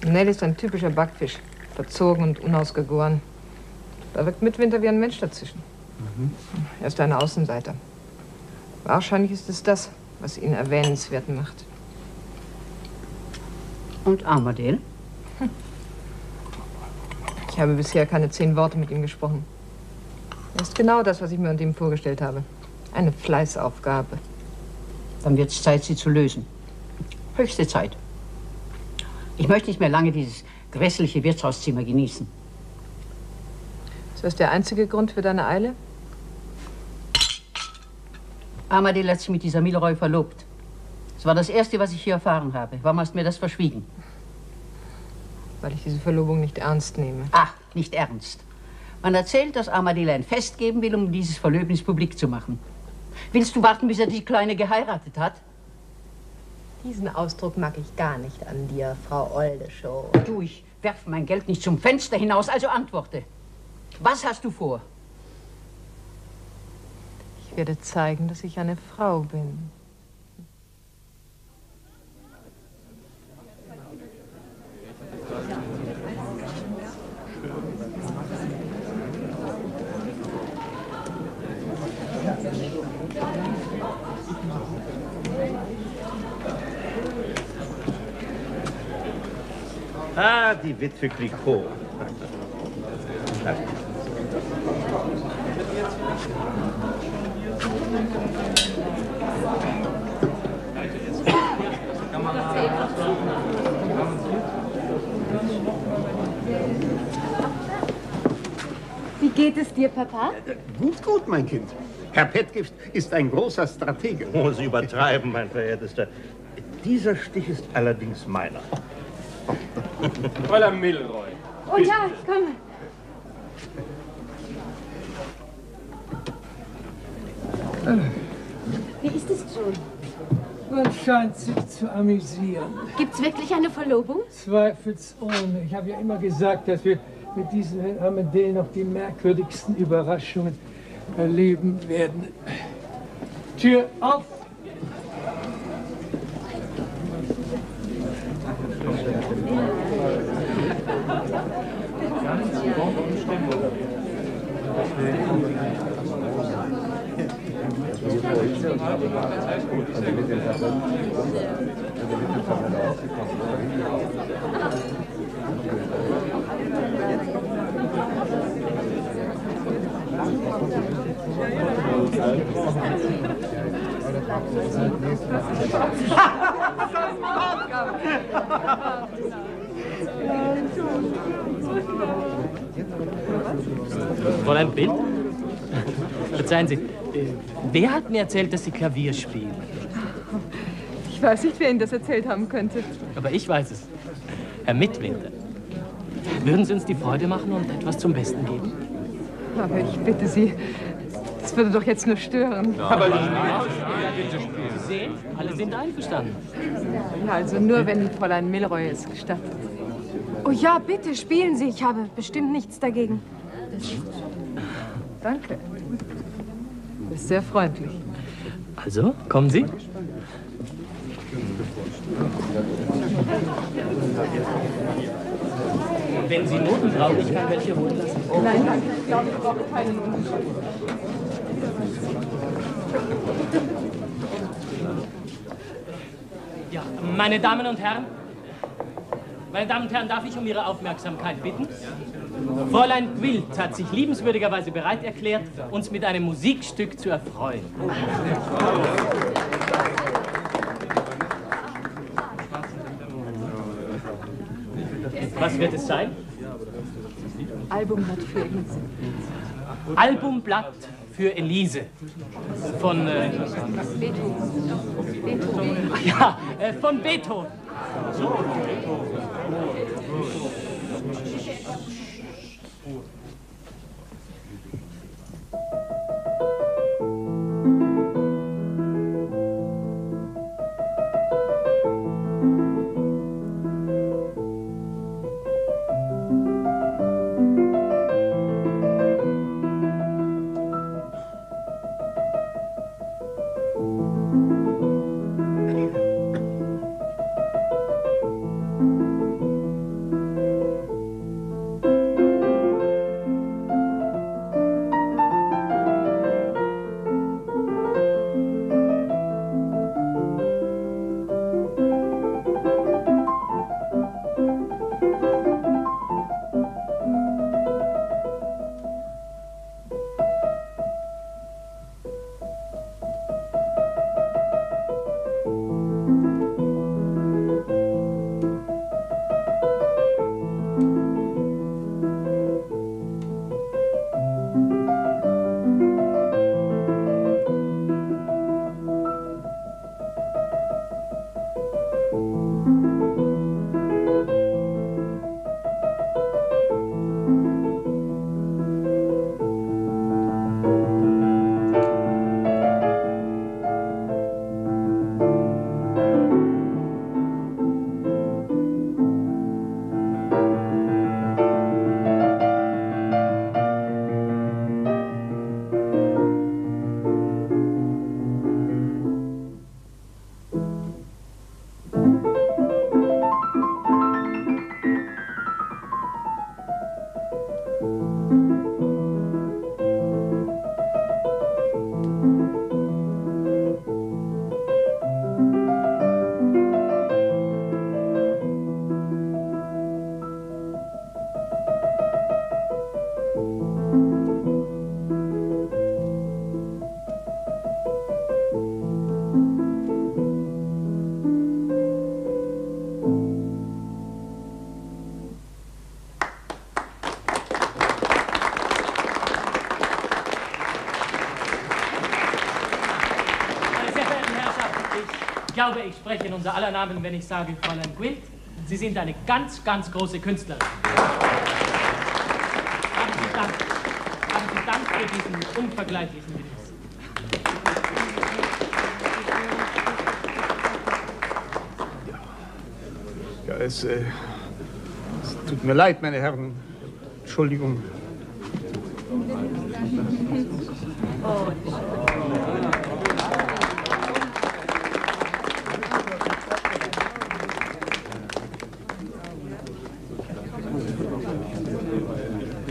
Nell ist ein typischer Backfisch, verzogen und unausgegoren. Da wirkt Midwinter wie ein Mensch dazwischen. Er ist ein Außenseiter. Wahrscheinlich ist es das, was ihn erwähnenswert macht. Und Armadale? Ich habe bisher keine 10 Worte mit ihm gesprochen. Er ist genau das, was ich mir unter ihm vorgestellt habe. Eine Fleißaufgabe. Dann wird es Zeit, sie zu lösen. Höchste Zeit. Ich möchte nicht mehr lange dieses grässliche Wirtshauszimmer genießen. Ist das der einzige Grund für deine Eile? Armadale hat sich mit dieser Milroy verlobt. Das war das Erste, was ich hier erfahren habe. Warum hast du mir das verschwiegen? Weil ich diese Verlobung nicht ernst nehme. Ach, nicht ernst. Man erzählt, dass Armadale ein Fest geben will, um dieses Verlöbnis publik zu machen. Willst du warten, bis er die Kleine geheiratet hat? Diesen Ausdruck mag ich gar nicht an dir, Frau Oldershaw. Du, ich werfe mein Geld nicht zum Fenster hinaus, also antworte. Was hast du vor? Ich werde zeigen, dass ich eine Frau bin. Ah, die Witwe Clicquot. Wie geht es dir, Papa? Gut, gut, mein Kind. Herr Pedgift ist ein großer Stratege. Oh, Sie übertreiben, mein Verehrtester. Dieser Stich ist allerdings meiner. Fräulein Milroy. Oh ja, ich komme. Wie ist es, John? Man scheint sich zu amüsieren. Gibt's wirklich eine Verlobung? Zweifelsohne. Ich habe ja immer gesagt, dass wir mit diesem Herrn Armadale noch die merkwürdigsten Überraschungen erleben werden. Tür auf! Fräulein Bild? Verzeihen Sie, wer hat mir erzählt, dass Sie Klavier spielen? Ich weiß nicht, wer Ihnen das erzählt haben könnte. Aber ich weiß es. Herr Midwinter. Würden Sie uns die Freude machen und etwas zum Besten geben? Aber ich bitte Sie, das würde doch jetzt nur stören. Aber Sie sehen, alle sind einverstanden. Ja, also nur, wenn Fräulein Milroy es gestattet. Oh ja, bitte, spielen Sie. Ich habe bestimmt nichts dagegen. Danke. Das ist sehr freundlich. Also, kommen Sie. Wenn Sie Noten brauchen, ich kann welche holen lassen. Nein, danke. Ich glaube, ich brauche keine Noten. Ja, meine Damen und Herren, darf ich um Ihre Aufmerksamkeit bitten? Fräulein Gwilt hat sich liebenswürdigerweise bereit erklärt, uns mit einem Musikstück zu erfreuen. Was wird es sein? Albumblatt für Elise. Albumblatt für Elise. Von Beethoven. Ja, von Beethoven. glaube, ich spreche in unser aller Namen, wenn ich sage, Fräulein Gwilt, Sie sind eine ganz, ganz große Künstlerin. Haben Sie Dank. Haben Sie Dank für diesen unvergleichlichen Genuss. Ja, es tut mir leid, meine Herren. Entschuldigung.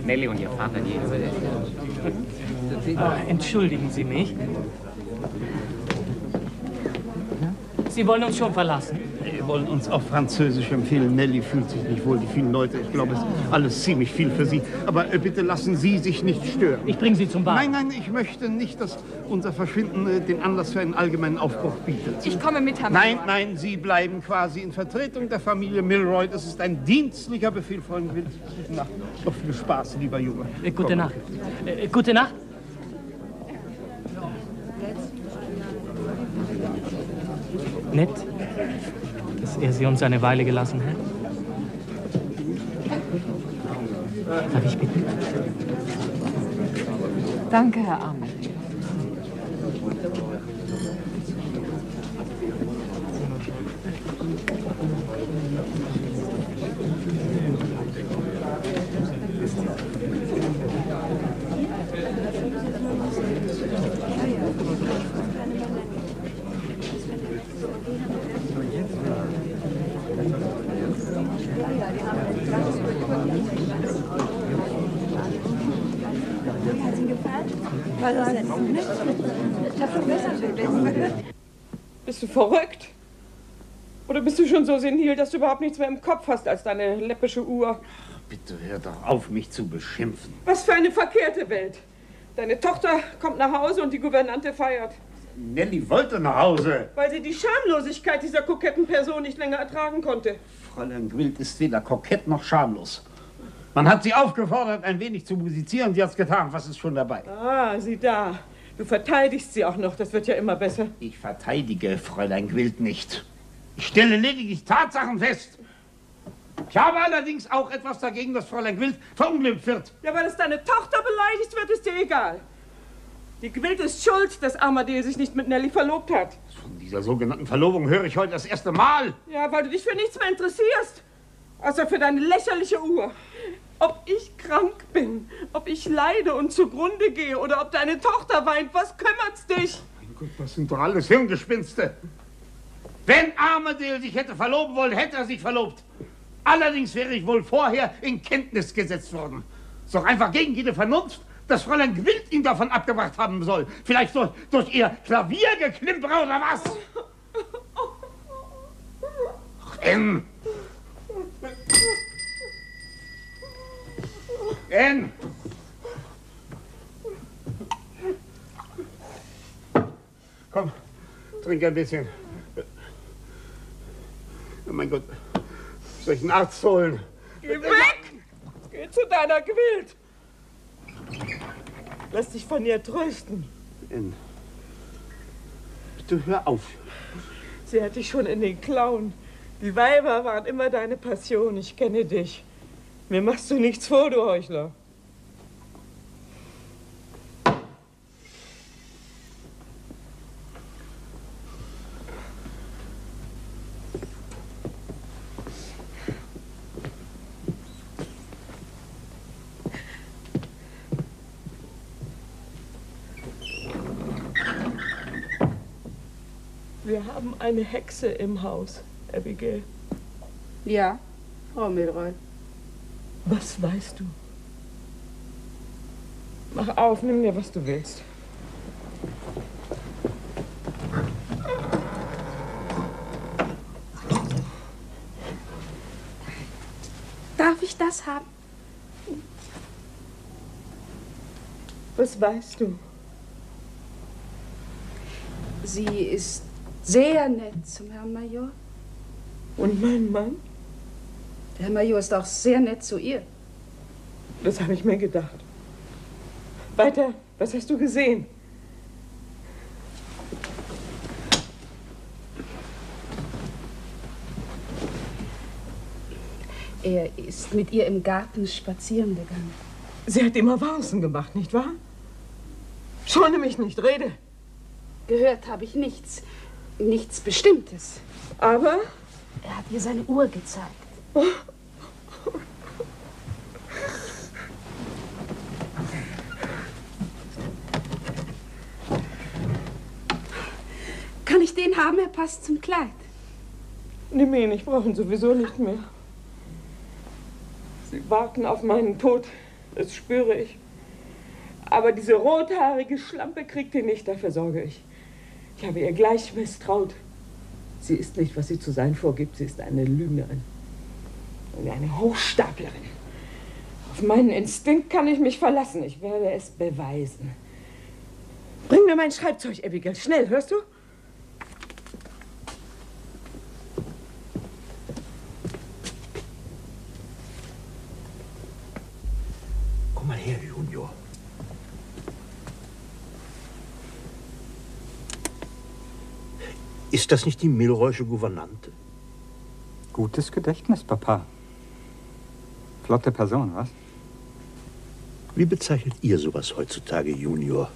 Nelly und ihr Vater, die... Entschuldigen Sie mich. Sie wollen uns schon verlassen? Wir wollen uns auf Französisch empfehlen. Nelly fühlt sich nicht wohl, die vielen Leute. Ich glaube, es ist alles ziemlich viel für Sie. Aber bitte lassen Sie sich nicht stören. Ich bringe Sie zum Bad. Nein, nein, ich möchte nicht, dass unser Verschwinden den Anlass für einen allgemeinen Aufbruch bietet. Ich komme mit, Herr Milroy. Nein, nein, Sie bleiben quasi in Vertretung der Familie Milroy. Das ist ein dienstlicher Befehl von Gwilt. Na, doch viel Spaß, lieber Junge. Gute Nacht. Gute Nacht. Nett, dass er Sie uns eine Weile gelassen hat. Darf ich bitten? Danke, Herr Armedale. Bist du verrückt? Oder bist du schon so senil, dass du überhaupt nichts mehr im Kopf hast als deine läppische Uhr? Bitte hör doch auf, mich zu beschimpfen. Was für eine verkehrte Welt. Deine Tochter kommt nach Hause und die Gouvernante feiert. Nelly wollte nach Hause. Weil sie die Schamlosigkeit dieser koketten Person nicht länger ertragen konnte. Fräulein Gwilt ist weder kokett noch schamlos. Man hat sie aufgefordert, ein wenig zu musizieren. Sie hat's getan. Was ist schon dabei? Ah, sieh da. Du verteidigst sie auch noch. Das wird ja immer besser. Ich verteidige Fräulein Gwilt nicht. Ich stelle lediglich Tatsachen fest. Ich habe allerdings auch etwas dagegen, dass Fräulein Gwilt verunglimpft wird. Ja, weil es deine Tochter beleidigt wird, ist dir egal. Die Gwilt ist schuld, dass Armadale sich nicht mit Nelly verlobt hat. Von dieser sogenannten Verlobung höre ich heute das erste Mal. Ja, weil du dich für nichts mehr interessierst. Außer für deine lächerliche Uhr. Ob ich krank bin, ob ich leide und zugrunde gehe oder ob deine Tochter weint, was kümmert's dich? Mein Gott, das sind doch alles Hirngespinste. Wenn Armadale sich hätte verloben wollen, hätte er sich verlobt. Allerdings wäre ich wohl vorher in Kenntnis gesetzt worden. Ist doch einfach gegen jede Vernunft, dass Fräulein Gwilt ihn davon abgebracht haben soll. Vielleicht durch ihr Klaviergeklimper oder was? Ach, Anne! Komm, trink ein bisschen. Oh mein Gott, soll ich einen Arzt holen? Geh weg! Geh zu deiner Gwilt! Lass dich von ihr trösten. Anne, bitte hör auf. Sie hat dich schon in den Klauen. Die Weiber waren immer deine Passion. Ich kenne dich. Mir machst du nichts vor, du Heuchler. Wir haben eine Hexe im Haus, Abigail. Ja, Frau Milroy. Was weißt du? Mach auf, nimm dir, was du willst. Darf ich das haben? Was weißt du? Sie ist sehr nett zum Herrn Major. Und mein Mann? Der Herr Major ist auch sehr nett zu ihr. Das habe ich mir gedacht. Weiter, was hast du gesehen? Er ist mit ihr im Garten spazieren gegangen. Sie hat ihm Avancen gemacht, nicht wahr? Schone mich nicht, rede. Gehört habe ich nichts. Nichts Bestimmtes. Aber? Er hat ihr seine Uhr gezeigt. Kann ich den haben? Er passt zum Kleid. Nimm ihn, ich brauche ihn sowieso nicht mehr. Sie warten auf meinen Tod, das spüre ich. Aber diese rothaarige Schlampe kriegt ihn nicht, dafür sorge ich. Ich habe ihr gleich misstraut. Sie ist nicht, was sie zu sein vorgibt, sie ist eine Lügnerin. Und eine Hochstaplerin. Auf meinen Instinkt kann ich mich verlassen, ich werde es beweisen. Bring mir mein Schreibzeug, Abigail, schnell, hörst du? Komm mal her, Junior. Ist das nicht die Milroysche Gouvernante? Gutes Gedächtnis, Papa. Flotte Person, was? Wie bezeichnet ihr sowas heutzutage, Junior?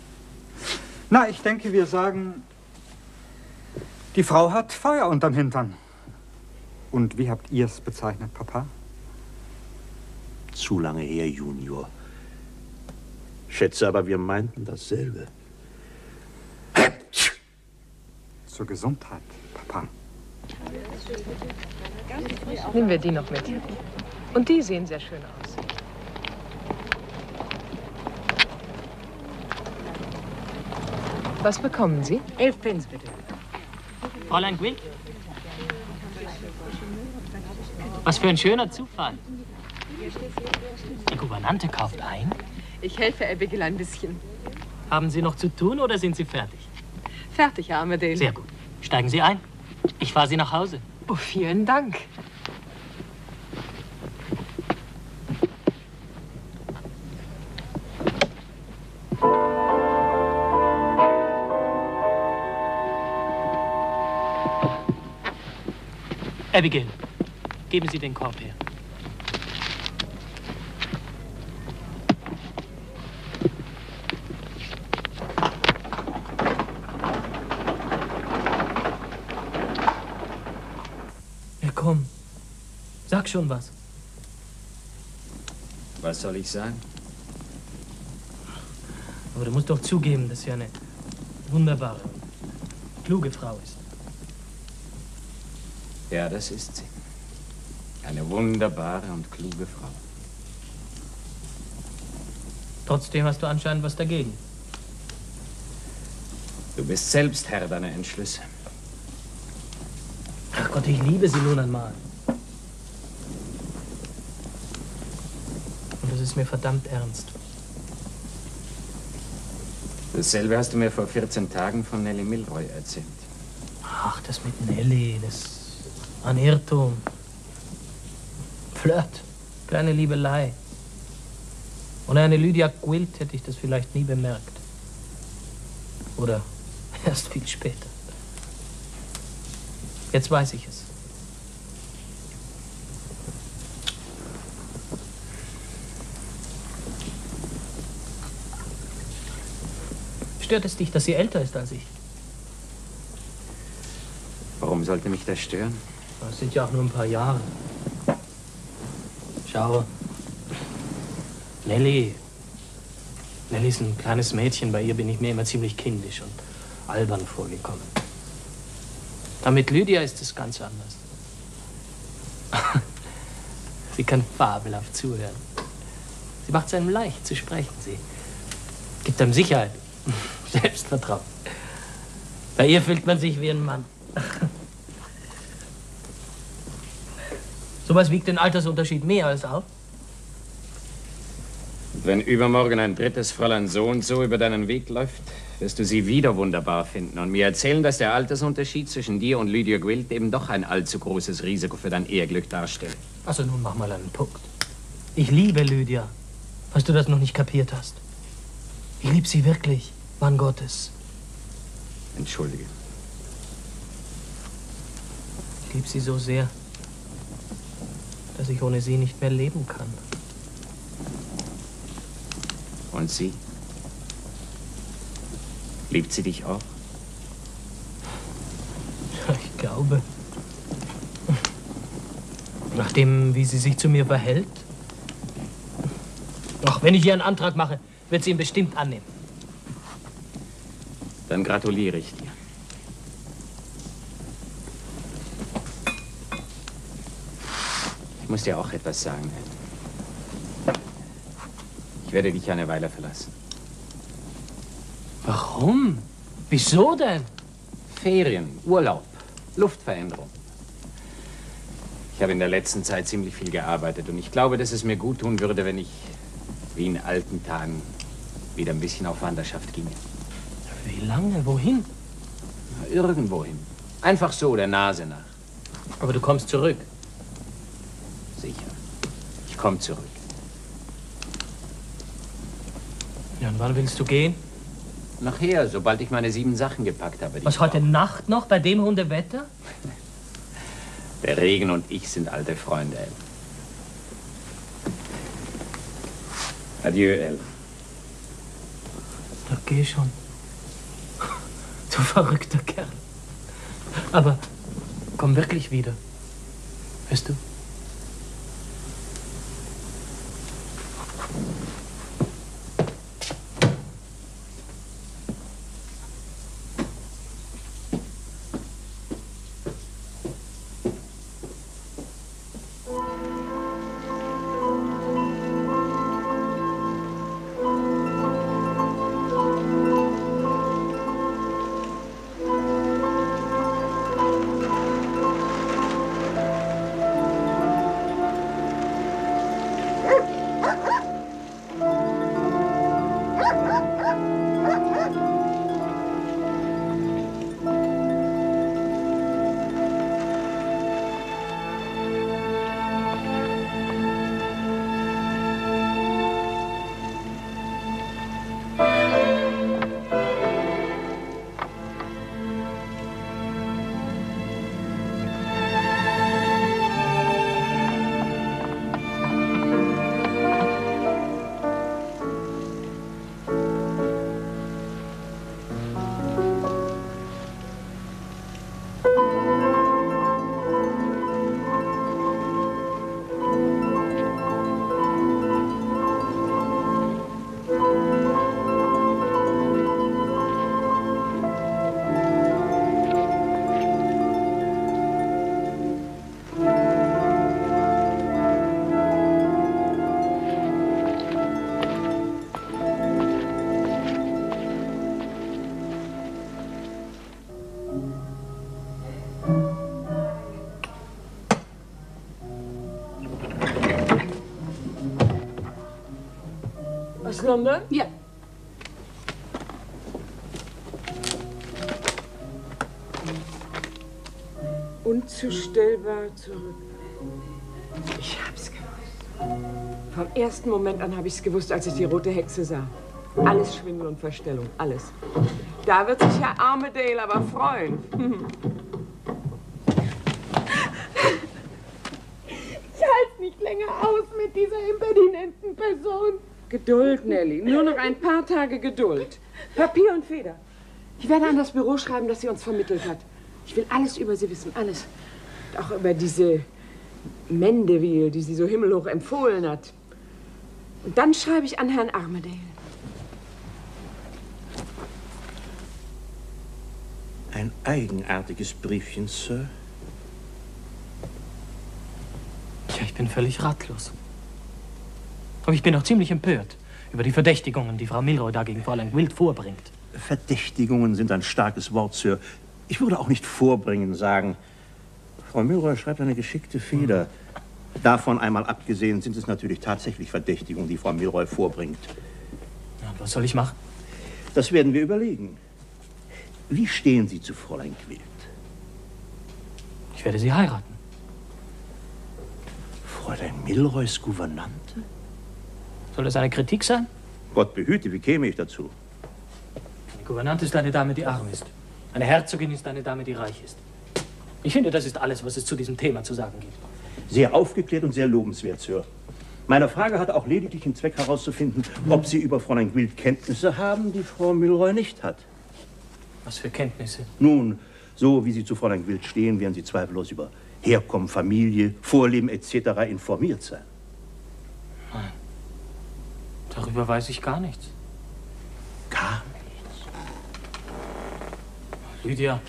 Na, ich denke, wir sagen, die Frau hat Feuer unterm Hintern. Und wie habt ihr es bezeichnet, Papa? Zu lange her, Junior. Schätze aber, wir meinten dasselbe. Zur Gesundheit, Papa. Nehmen wir die noch mit. Und die sehen sehr schön aus. Was bekommen Sie? 11 Pence, bitte. Fräulein Gwilt? Was für ein schöner Zufall. Die Gouvernante kauft ein? Ich helfe Abigail ein bisschen. Haben Sie noch zu tun oder sind Sie fertig? Fertig, Armadale. Sehr gut. Steigen Sie ein. Ich fahre Sie nach Hause. Oh, vielen Dank. Abigail, geben Sie den Korb her. Ja, komm. Sag schon was. Was soll ich sagen? Aber du musst doch zugeben, dass sie eine wunderbare, kluge Frau ist. Ja, das ist sie. Eine wunderbare und kluge Frau. Trotzdem hast du anscheinend was dagegen. Du bist selbst Herr deiner Entschlüsse. Ach Gott, ich liebe sie nun einmal. Und das ist mir verdammt ernst. Dasselbe hast du mir vor 14 Tagen von Nellie Milroy erzählt. Ach, das mit Nellie, das ein Irrtum. Flirt, kleine Liebelei. Ohne eine Lydia Gwilt hätte ich das vielleicht nie bemerkt. Oder erst viel später. Jetzt weiß ich es. Stört es dich, dass sie älter ist als ich? Warum sollte mich das stören? Das sind ja auch nur ein paar Jahre. Schau. Nellie ist ein kleines Mädchen. Bei ihr bin ich mir immer ziemlich kindisch und albern vorgekommen. Aber mit Lydia ist es ganz anders. Sie kann fabelhaft zuhören. Sie macht es einem leicht zu sprechen. Sie gibt einem Sicherheit, Selbstvertrauen. Bei ihr fühlt man sich wie ein Mann. Sowas wiegt den Altersunterschied mehr als auf. Und wenn übermorgen ein drittes Fräulein so und so über deinen Weg läuft, wirst du sie wieder wunderbar finden und mir erzählen, dass der Altersunterschied zwischen dir und Lydia Gwilt eben doch ein allzu großes Risiko für dein Eheglück darstellt. Also nun mach mal einen Punkt. Ich liebe Lydia, falls du das noch nicht kapiert hast. Ich liebe sie wirklich, Mann Gottes. Entschuldige. Ich liebe sie so sehr, dass ich ohne sie nicht mehr leben kann. Und sie? Liebt sie dich auch? Ja, ich glaube. Nachdem, wie sie sich zu mir verhält. Ach, wenn ich ihr einen Antrag mache, wird sie ihn bestimmt annehmen. Dann gratuliere ich dir. Ich muss dir auch etwas sagen, Ed. Ich werde dich eine Weile verlassen. Warum? Wieso denn? Ferien, Urlaub, Luftveränderung. Ich habe in der letzten Zeit ziemlich viel gearbeitet und ich glaube, dass es mir gut tun würde, wenn ich, wie in alten Tagen, wieder ein bisschen auf Wanderschaft ginge. Wie lange? Wohin? Irgendwohin. Einfach so, der Nase nach. Aber du kommst zurück. Sicher. Ich komme zurück. Ja, und wann willst du gehen? Nachher, sobald ich meine 7 Sachen gepackt habe. Was, heute Nacht noch, bei dem Hundewetter? Der Regen und ich sind alte Freunde, El. Adieu, El. Da geh schon. Du verrückter Kerl. Aber komm wirklich wieder. Weißt du? Aus London? Ja. Unzustellbar zurück. Ich hab's gewusst. Vom ersten Moment an habe ich's gewusst, als ich die rote Hexe sah. Alles Schwindel und Verstellung, alles. Da wird sich Herr Armadale aber freuen. Ich halte nicht länger aus mit dieser impertinenten Person. Geduld, Nelly. Nur noch ein paar Tage Geduld. Papier und Feder. Ich werde an das Büro schreiben, das sie uns vermittelt hat. Ich will alles über sie wissen, alles. Und auch über diese Mandeville, die sie so himmelhoch empfohlen hat. Und dann schreibe ich an Herrn Armadale. Ein eigenartiges Briefchen, Sir. Tja, ich bin völlig ratlos. Aber ich bin auch ziemlich empört über die Verdächtigungen, die Frau Milroy da gegen Fräulein Gwilt vorbringt. Verdächtigungen sind ein starkes Wort, Sir. Ich würde auch nicht vorbringen sagen. Frau Milroy schreibt eine geschickte Feder. Davon einmal abgesehen sind es natürlich tatsächlich Verdächtigungen, die Frau Milroy vorbringt. Ja, was soll ich machen? Das werden wir überlegen. Wie stehen Sie zu Fräulein Gwilt? Ich werde sie heiraten. Fräulein Milroys Gouvernante? Soll das eine Kritik sein? Gott behüte, wie käme ich dazu? Eine Gouvernante ist eine Dame, die arm ist. Eine Herzogin ist eine Dame, die reich ist. Ich finde, das ist alles, was es zu diesem Thema zu sagen gibt. Sehr aufgeklärt und sehr lobenswert, Sir. Meine Frage hatte auch lediglich den Zweck herauszufinden, ob Sie über Fräulein Gwilt Kenntnisse haben, die Frau Milroy nicht hat. Was für Kenntnisse? Nun, so wie Sie zu Fräulein Gwilt stehen, werden Sie zweifellos über Herkommen, Familie, Vorleben etc. informiert sein. Nein. Darüber weiß ich gar nichts. Gar nichts? Lydia,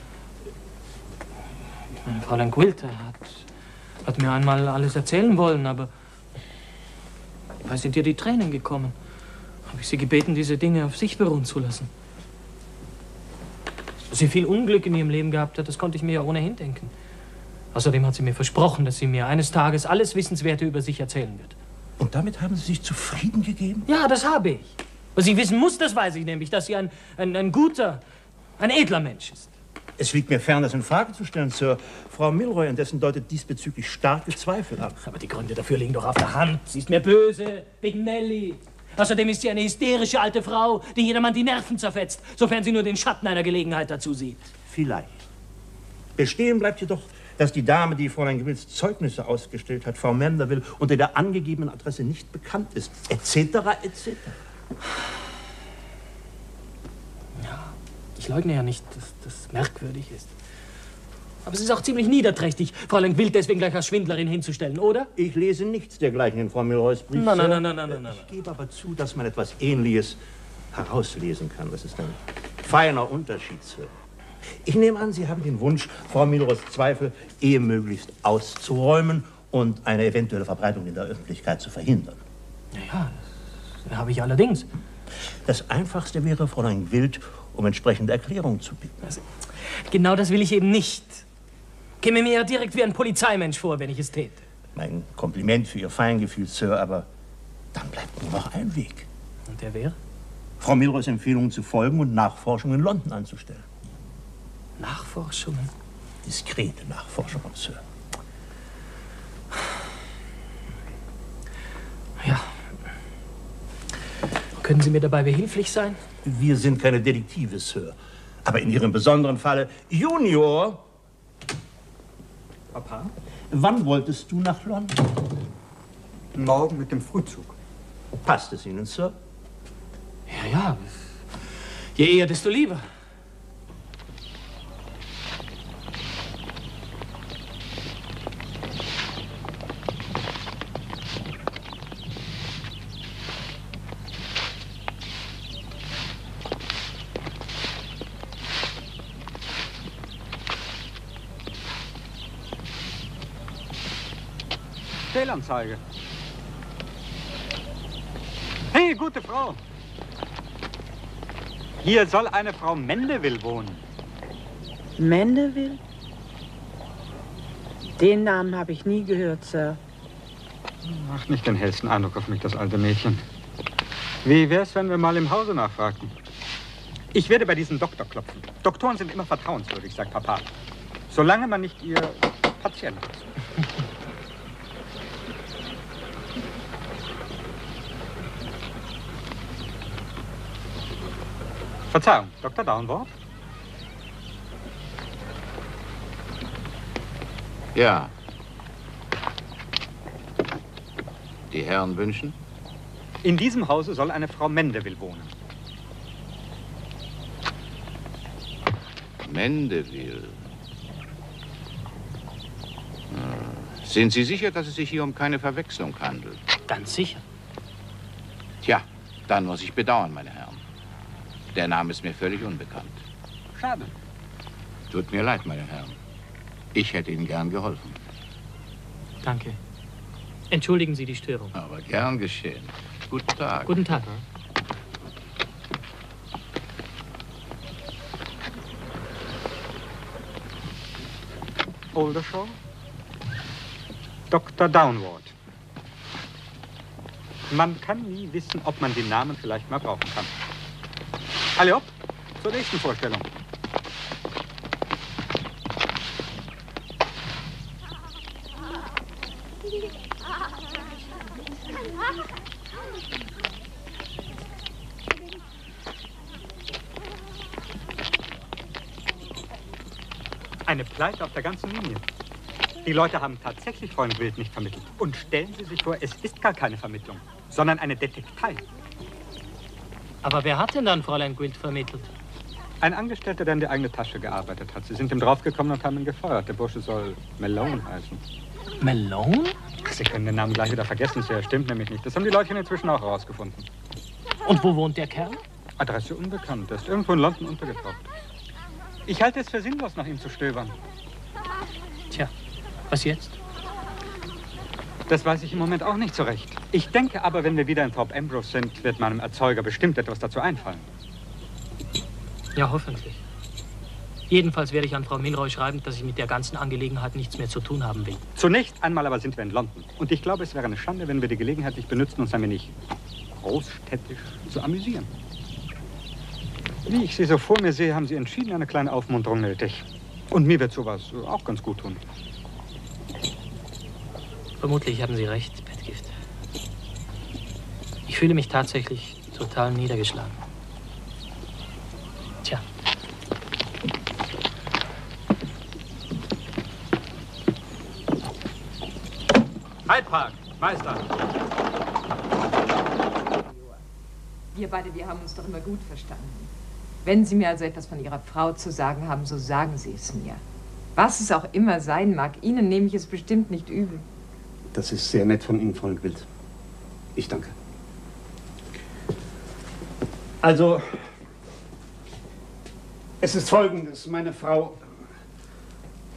Fräulein Gwilt hat mir einmal alles erzählen wollen, aber da sind ihr die Tränen gekommen. Habe ich sie gebeten, diese Dinge auf sich beruhen zu lassen. Dass sie viel Unglück in ihrem Leben gehabt hat, das konnte ich mir ja ohnehin denken. Außerdem hat sie mir versprochen, dass sie mir eines Tages alles Wissenswerte über sich erzählen wird. Und damit haben Sie sich zufrieden gegeben? Ja, das habe ich. Was ich wissen muss, das weiß ich nämlich, dass sie ein guter, ein edler Mensch ist. Es liegt mir fern, das in Frage zu stellen, Sir. Frau Milroy indessen deutet diesbezüglich starke Zweifel ab. Aber die Gründe dafür liegen doch auf der Hand. Sie ist mir böse, wegen Nelly. Außerdem ist sie eine hysterische alte Frau, die jedermann die Nerven zerfetzt, sofern sie nur den Schatten einer Gelegenheit dazu sieht. Vielleicht. Bestehen bleibt jedoch, dass die Dame, die Fräulein Gwilts Zeugnisse ausgestellt hat, Frau Mandeville, unter der angegebenen Adresse nicht bekannt ist, etc. etc. Ja, ich leugne ja nicht, dass das merkwürdig ist. Aber es ist auch ziemlich niederträchtig, Fräulein Gwilt deswegen gleich als Schwindlerin hinzustellen, oder? Ich lese nichts dergleichen in Frau Milroys Brief. Nein. Ich gebe aber zu, dass man etwas Ähnliches herauslesen kann. Das ist ein feiner Unterschied, Sir. Ich nehme an, Sie haben den Wunsch, Frau Milroys Zweifel ehemöglichst auszuräumen und eine eventuelle Verbreitung in der Öffentlichkeit zu verhindern. Ja, das habe ich allerdings. Das Einfachste wäre, Fräulein Gwilt um entsprechende Erklärungen zu bitten. Also, genau das will ich eben nicht. Käme mir ja direkt wie ein Polizeimensch vor, wenn ich es täte. Mein Kompliment für Ihr Feingefühl, Sir, aber dann bleibt nur noch ein Weg. Und der wäre? Frau Milroys Empfehlungen zu folgen und Nachforschungen in London anzustellen. Nachforschungen? Diskrete Nachforschungen, Sir. Ja. Können Sie mir dabei behilflich sein? Wir sind keine Detektive, Sir. Aber in Ihrem besonderen Falle, Junior! Papa? Wann wolltest du nach London? Morgen mit dem Frühzug. Passt es Ihnen, Sir? Ja. Je eher, desto lieber. Fehlanzeige. Hey, gute Frau. Hier soll eine Frau Mandeville wohnen. Mandeville? Den Namen habe ich nie gehört, Sir. Macht nicht den hellsten Eindruck auf mich, das alte Mädchen. Wie wär's, wenn wir mal im Hause nachfragten? Ich werde bei diesem Doktor klopfen. Doktoren sind immer vertrauenswürdig, sagt Papa. Solange man nicht ihr Patient ist. Verzeihung, Dr. Downward? Ja. Die Herren wünschen? In diesem Hause soll eine Frau Mandeville wohnen. Mandeville. Sind Sie sicher, dass es sich hier um keine Verwechslung handelt? Ganz sicher. Tja, dann muss ich bedauern, meine Herren. Der Name ist mir völlig unbekannt. Schade. Tut mir leid, meine Herren. Ich hätte Ihnen gern geholfen. Danke. Entschuldigen Sie die Störung. Aber gern geschehen. Guten Tag. Guten Tag. Oldershaw? Dr. Downward. Man kann nie wissen, ob man den Namen vielleicht mal brauchen kann. Alle hopp, zur nächsten Vorstellung. Eine Pleite auf der ganzen Linie. Die Leute haben tatsächlich Fräulein Gwilt nicht vermittelt. Und stellen Sie sich vor, es ist gar keine Vermittlung, sondern eine Detektei. Aber wer hat denn dann Fräulein Gwilt vermittelt? Ein Angestellter, der in die eigene Tasche gearbeitet hat. Sie sind ihm draufgekommen und haben ihn gefeuert. Der Bursche soll Malone heißen. Malone? Ach, Sie können den Namen gleich wieder vergessen, Sir. Stimmt nämlich nicht. Das haben die Leute inzwischen auch herausgefunden. Und wo wohnt der Kerl? Adresse unbekannt. Er ist irgendwo in London untergetaucht. Ich halte es für sinnlos, nach ihm zu stöbern. Tja, was jetzt? Das weiß ich im Moment auch nicht so recht. Ich denke aber, wenn wir wieder in Thorpe Ambrose sind, wird meinem Erzeuger bestimmt etwas dazu einfallen. Ja, hoffentlich. Jedenfalls werde ich an Frau Milroy schreiben, dass ich mit der ganzen Angelegenheit nichts mehr zu tun haben will. Zunächst einmal aber sind wir in London. Und ich glaube, es wäre eine Schande, wenn wir die Gelegenheit nicht benutzen, uns ein wenig großstädtisch zu amüsieren. Wie ich Sie so vor mir sehe, haben Sie entschieden eine kleine Aufmunterung nötig. Und mir wird sowas auch ganz gut tun. Vermutlich haben Sie recht, Petgift. Ich fühle mich tatsächlich total niedergeschlagen. Tja. Hyde Park, Meister. Wir beide, wir haben uns doch immer gut verstanden. Wenn Sie mir also etwas von Ihrer Frau zu sagen haben, so sagen Sie es mir. Was es auch immer sein mag, Ihnen nehme ich es bestimmt nicht übel. Das ist sehr nett von Ihnen, Frau Gwilt. Ich danke. Also, es ist Folgendes. Meine Frau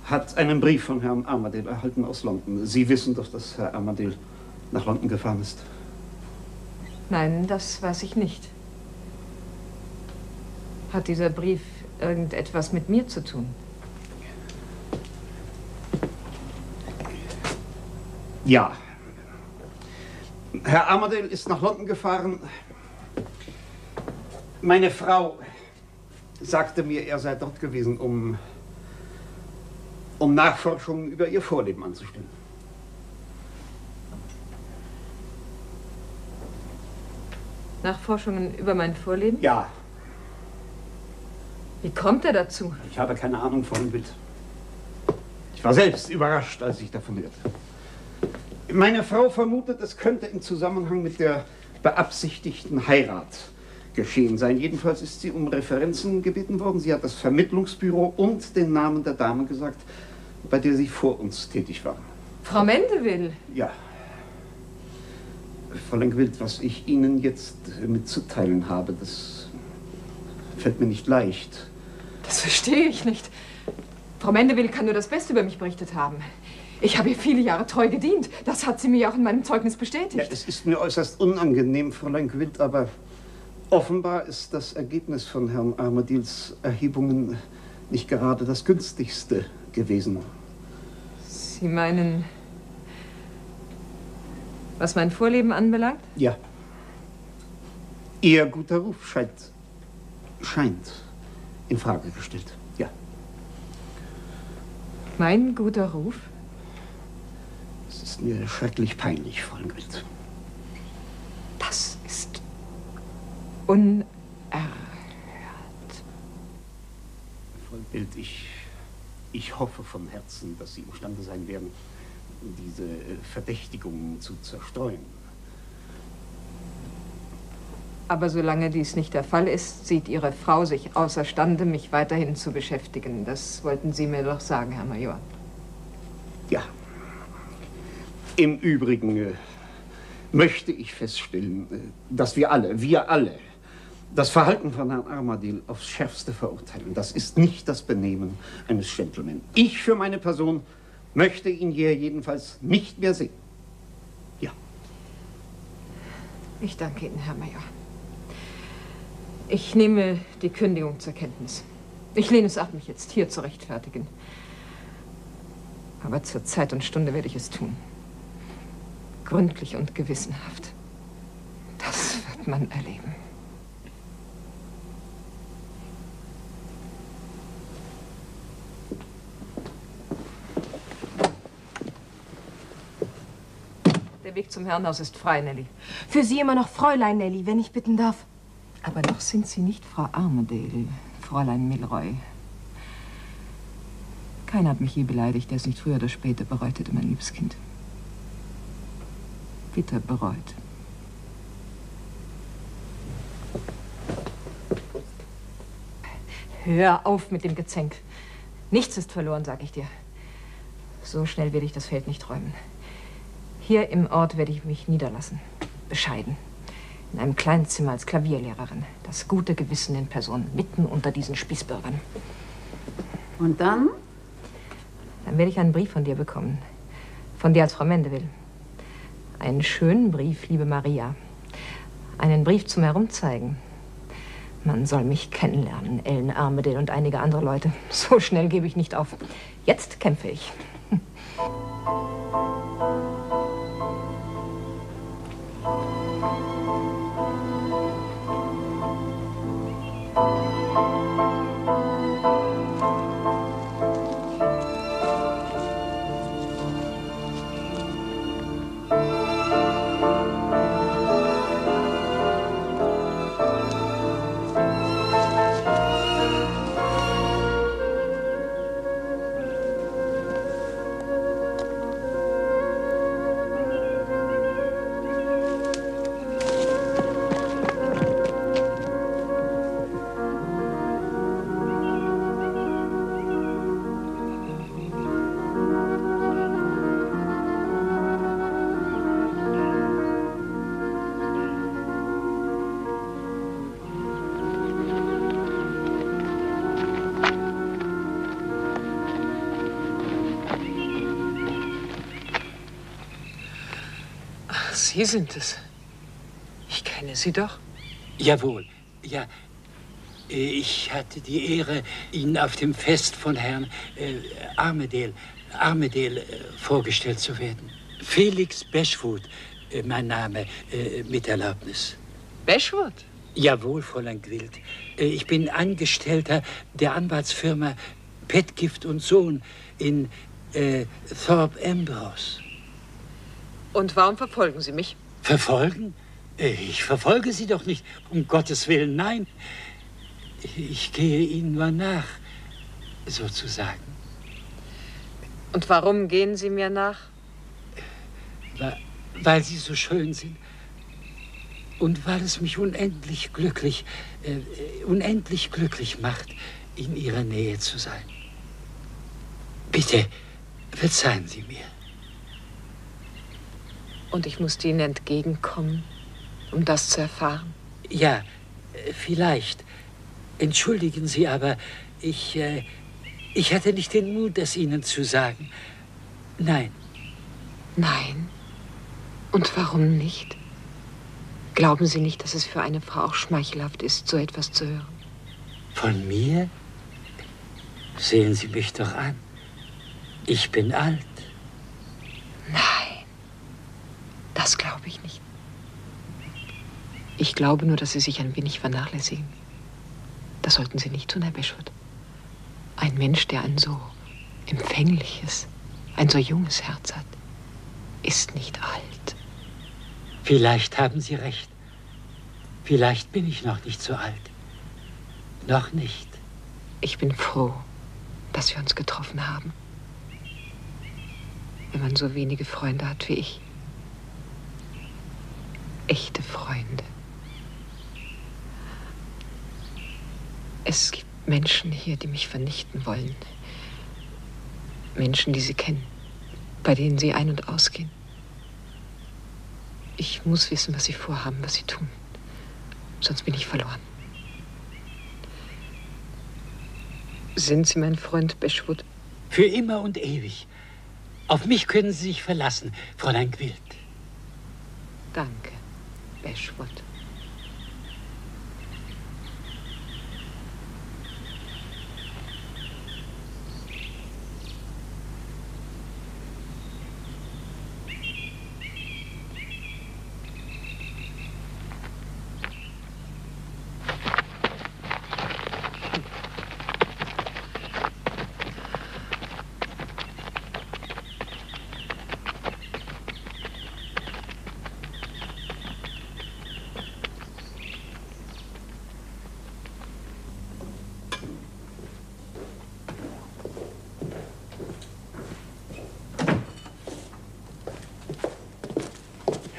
hat einen Brief von Herrn Armadale erhalten aus London. Sie wissen doch, dass Herr Armadale nach London gefahren ist. Nein, das weiß ich nicht. Hat dieser Brief irgendetwas mit mir zu tun? Ja. Herr Armadale ist nach London gefahren. Meine Frau sagte mir, er sei dort gewesen, um Nachforschungen über ihr Vorleben anzustellen. Nachforschungen über mein Vorleben? Ja. Wie kommt er dazu? Ich habe keine Ahnung von dem Bild. Ich war selbst überrascht, als ich davon hörte. Meine Frau vermutet, es könnte im Zusammenhang mit der beabsichtigten Heirat geschehen sein. Jedenfalls ist sie um Referenzen gebeten worden. Sie hat das Vermittlungsbüro und den Namen der Dame gesagt, bei der sie vor uns tätig war. Frau Mendeville? Ja. Fräulein Gwilt, was ich Ihnen jetzt mitzuteilen habe, das fällt mir nicht leicht. Das verstehe ich nicht. Frau Mendeville kann nur das Beste über mich berichtet haben. Ich habe ihr viele Jahre treu gedient. Das hat sie mir auch in meinem Zeugnis bestätigt. Ja, es ist mir äußerst unangenehm, Fräulein Gwilt, aber offenbar ist das Ergebnis von Herrn Armadales Erhebungen nicht gerade das günstigste gewesen. Sie meinen, was mein Vorleben anbelangt? Ja. Ihr guter Ruf scheint in Frage gestellt. Ja. Mein guter Ruf? Es ist mir schrecklich peinlich, Fräulein Gwilt. Das ist unerhört. Fräulein Gwilt, ich hoffe von Herzen, dass Sie imstande sein werden, diese Verdächtigungen zu zerstreuen. Aber solange dies nicht der Fall ist, sieht Ihre Frau sich außerstande, mich weiterhin zu beschäftigen. Das wollten Sie mir doch sagen, Herr Major. Ja. Im Übrigen möchte ich feststellen, dass wir alle, das Verhalten von Herrn Armadale aufs Schärfste verurteilen. Das ist nicht das Benehmen eines Gentleman. Ich für meine Person möchte ihn hier jedenfalls nicht mehr sehen. Ja. Ich danke Ihnen, Herr Major. Ich nehme die Kündigung zur Kenntnis. Ich lehne es ab, mich jetzt hier zu rechtfertigen. Aber zur Zeit und Stunde werde ich es tun. Gründlich und gewissenhaft. Das wird man erleben. Der Weg zum Herrenhaus ist frei, Nelly. Für Sie immer noch Fräulein Nelly, wenn ich bitten darf. Aber noch sind Sie nicht Frau Armadale, Fräulein Milroy. Keiner hat mich je beleidigt, der es nicht früher oder später bereut hätte, mein liebes Kind. Bitter bereut. Hör auf mit dem Gezänk. Nichts ist verloren, sag ich dir. So schnell werde ich das Feld nicht räumen. Hier im Ort werde ich mich niederlassen. Bescheiden. In einem kleinen Zimmer als Klavierlehrerin. Das gute Gewissen in Person, mitten unter diesen Spießbürgern. Und dann? Dann werde ich einen Brief von dir bekommen. Von dir als Frau Mendeville. Einen schönen Brief, liebe Maria. Einen Brief zum Herumzeigen. Man soll mich kennenlernen, Ellen Armadale und einige andere Leute. So schnell gebe ich nicht auf. Jetzt kämpfe ich. Sie sind es. Ich kenne Sie doch. Jawohl, ja. Ich hatte die Ehre, Ihnen auf dem Fest von Herrn Armadale vorgestellt zu werden. Felix Bashwood, mein Name, mit Erlaubnis. Bashwood? Jawohl, Fräulein Gwilt. Ich bin Angestellter der Anwaltsfirma Petgift und Sohn in Thorpe Ambrose. Und warum verfolgen Sie mich? Verfolgen? Ich verfolge Sie doch nicht, um Gottes Willen, nein. Ich gehe Ihnen nur nach, sozusagen. Und warum gehen Sie mir nach? Weil Sie so schön sind. Und weil es mich unendlich glücklich macht, in Ihrer Nähe zu sein. Bitte, verzeihen Sie mir. Und ich musste Ihnen entgegenkommen, um das zu erfahren? Ja, vielleicht. Entschuldigen Sie, aber ich hatte nicht den Mut, es Ihnen zu sagen. Nein. Nein? Und warum nicht? Glauben Sie nicht, dass es für eine Frau auch schmeichelhaft ist, so etwas zu hören? Von mir? Sehen Sie mich doch an. Ich bin alt. Nein, das glaube ich nicht. Ich glaube nur, dass Sie sich ein wenig vernachlässigen. Das sollten Sie nicht tun, Herr Bashwood. Ein Mensch, der ein so empfängliches, ein so junges Herz hat, ist nicht alt. Vielleicht haben Sie recht. Vielleicht bin ich noch nicht so alt. Noch nicht. Ich bin froh, dass wir uns getroffen haben. Wenn man so wenige Freunde hat wie ich. Echte Freunde. Es gibt Menschen hier, die mich vernichten wollen. Menschen, die Sie kennen, bei denen Sie ein- und ausgehen. Ich muss wissen, was Sie vorhaben, was Sie tun. Sonst bin ich verloren. Sind Sie mein Freund, Bashwood? Für immer und ewig. Auf mich können Sie sich verlassen, Fräulein Gwilt. Danke, Bashwood.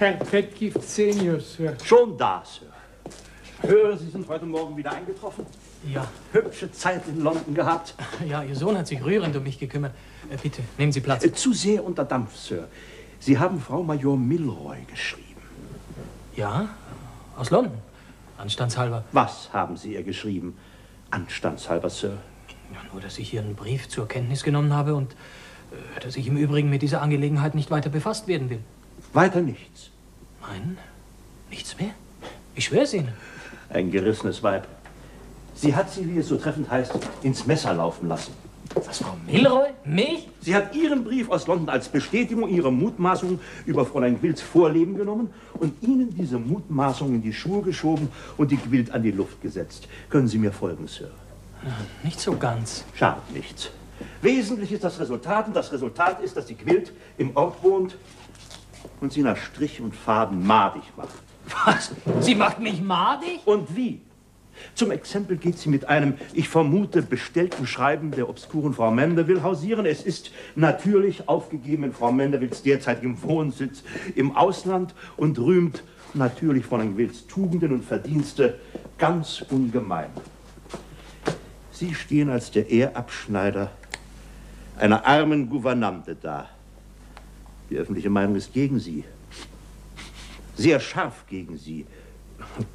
Herr Petgift Senior, Sir. Schon da, Sir. Höre, Sie sind heute Morgen wieder eingetroffen. Ja. Hübsche Zeit in London gehabt. Ja, Ihr Sohn hat sich rührend um mich gekümmert. Bitte, nehmen Sie Platz. Zu sehr unter Dampf, Sir. Sie haben Frau Major Milroy geschrieben. Ja, aus London. Anstandshalber. Was haben Sie ihr geschrieben? Anstandshalber, Sir. Ja, nur, dass ich Ihren Brief zur Kenntnis genommen habe und dass ich im Übrigen mit dieser Angelegenheit nicht weiter befasst werden will. Weiter nichts? Nein, nichts mehr. Ich schwöre es Ihnen. Ein gerissenes Weib. Sie hat sie, wie es so treffend heißt, ins Messer laufen lassen. Was, Frau Milroy? Mich? Sie hat Ihren Brief aus London als Bestätigung ihrer Mutmaßungen über Fräulein Gwilts Vorleben genommen und Ihnen diese Mutmaßungen in die Schuhe geschoben und die Gwilt an die Luft gesetzt. Können Sie mir folgen, Sir? Ja, nicht so ganz. Schadet nichts. Wesentlich ist das Resultat und das Resultat ist, dass die Gwilt im Ort wohnt und sie nach Strich und Faden madig macht. Was? Sie macht mich madig? Und wie? Zum Exempel geht sie mit einem, ich vermute, bestellten Schreiben der obskuren Frau Mandeville hausieren. Es ist natürlich aufgegeben in Frau Mandevilles derzeitigem Wohnsitz im Ausland und rühmt natürlich Fräulein Gwilts Tugenden und Verdienste ganz ungemein. Sie stehen als der Ehrabschneider einer armen Gouvernante da. Die öffentliche Meinung ist gegen Sie. Sehr scharf gegen Sie.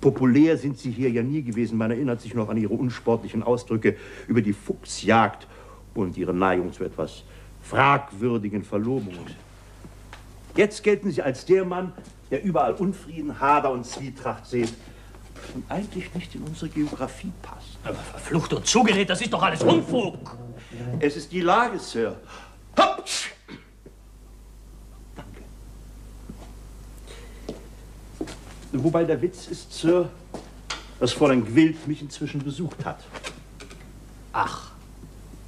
Populär sind Sie hier ja nie gewesen. Man erinnert sich noch an Ihre unsportlichen Ausdrücke über die Fuchsjagd und Ihre Neigung zu etwas fragwürdigen Verlobungen. Jetzt gelten Sie als der Mann, der überall Unfrieden, Hader und Zwietracht sieht und eigentlich nicht in unsere Geografie passt. Aber verflucht und zugenäht, das ist doch alles Unfug. Es ist die Lage, Sir. Hopp! Danke. Wobei der Witz ist, Sir, dass Fräulein Gwilt mich inzwischen besucht hat. Ach,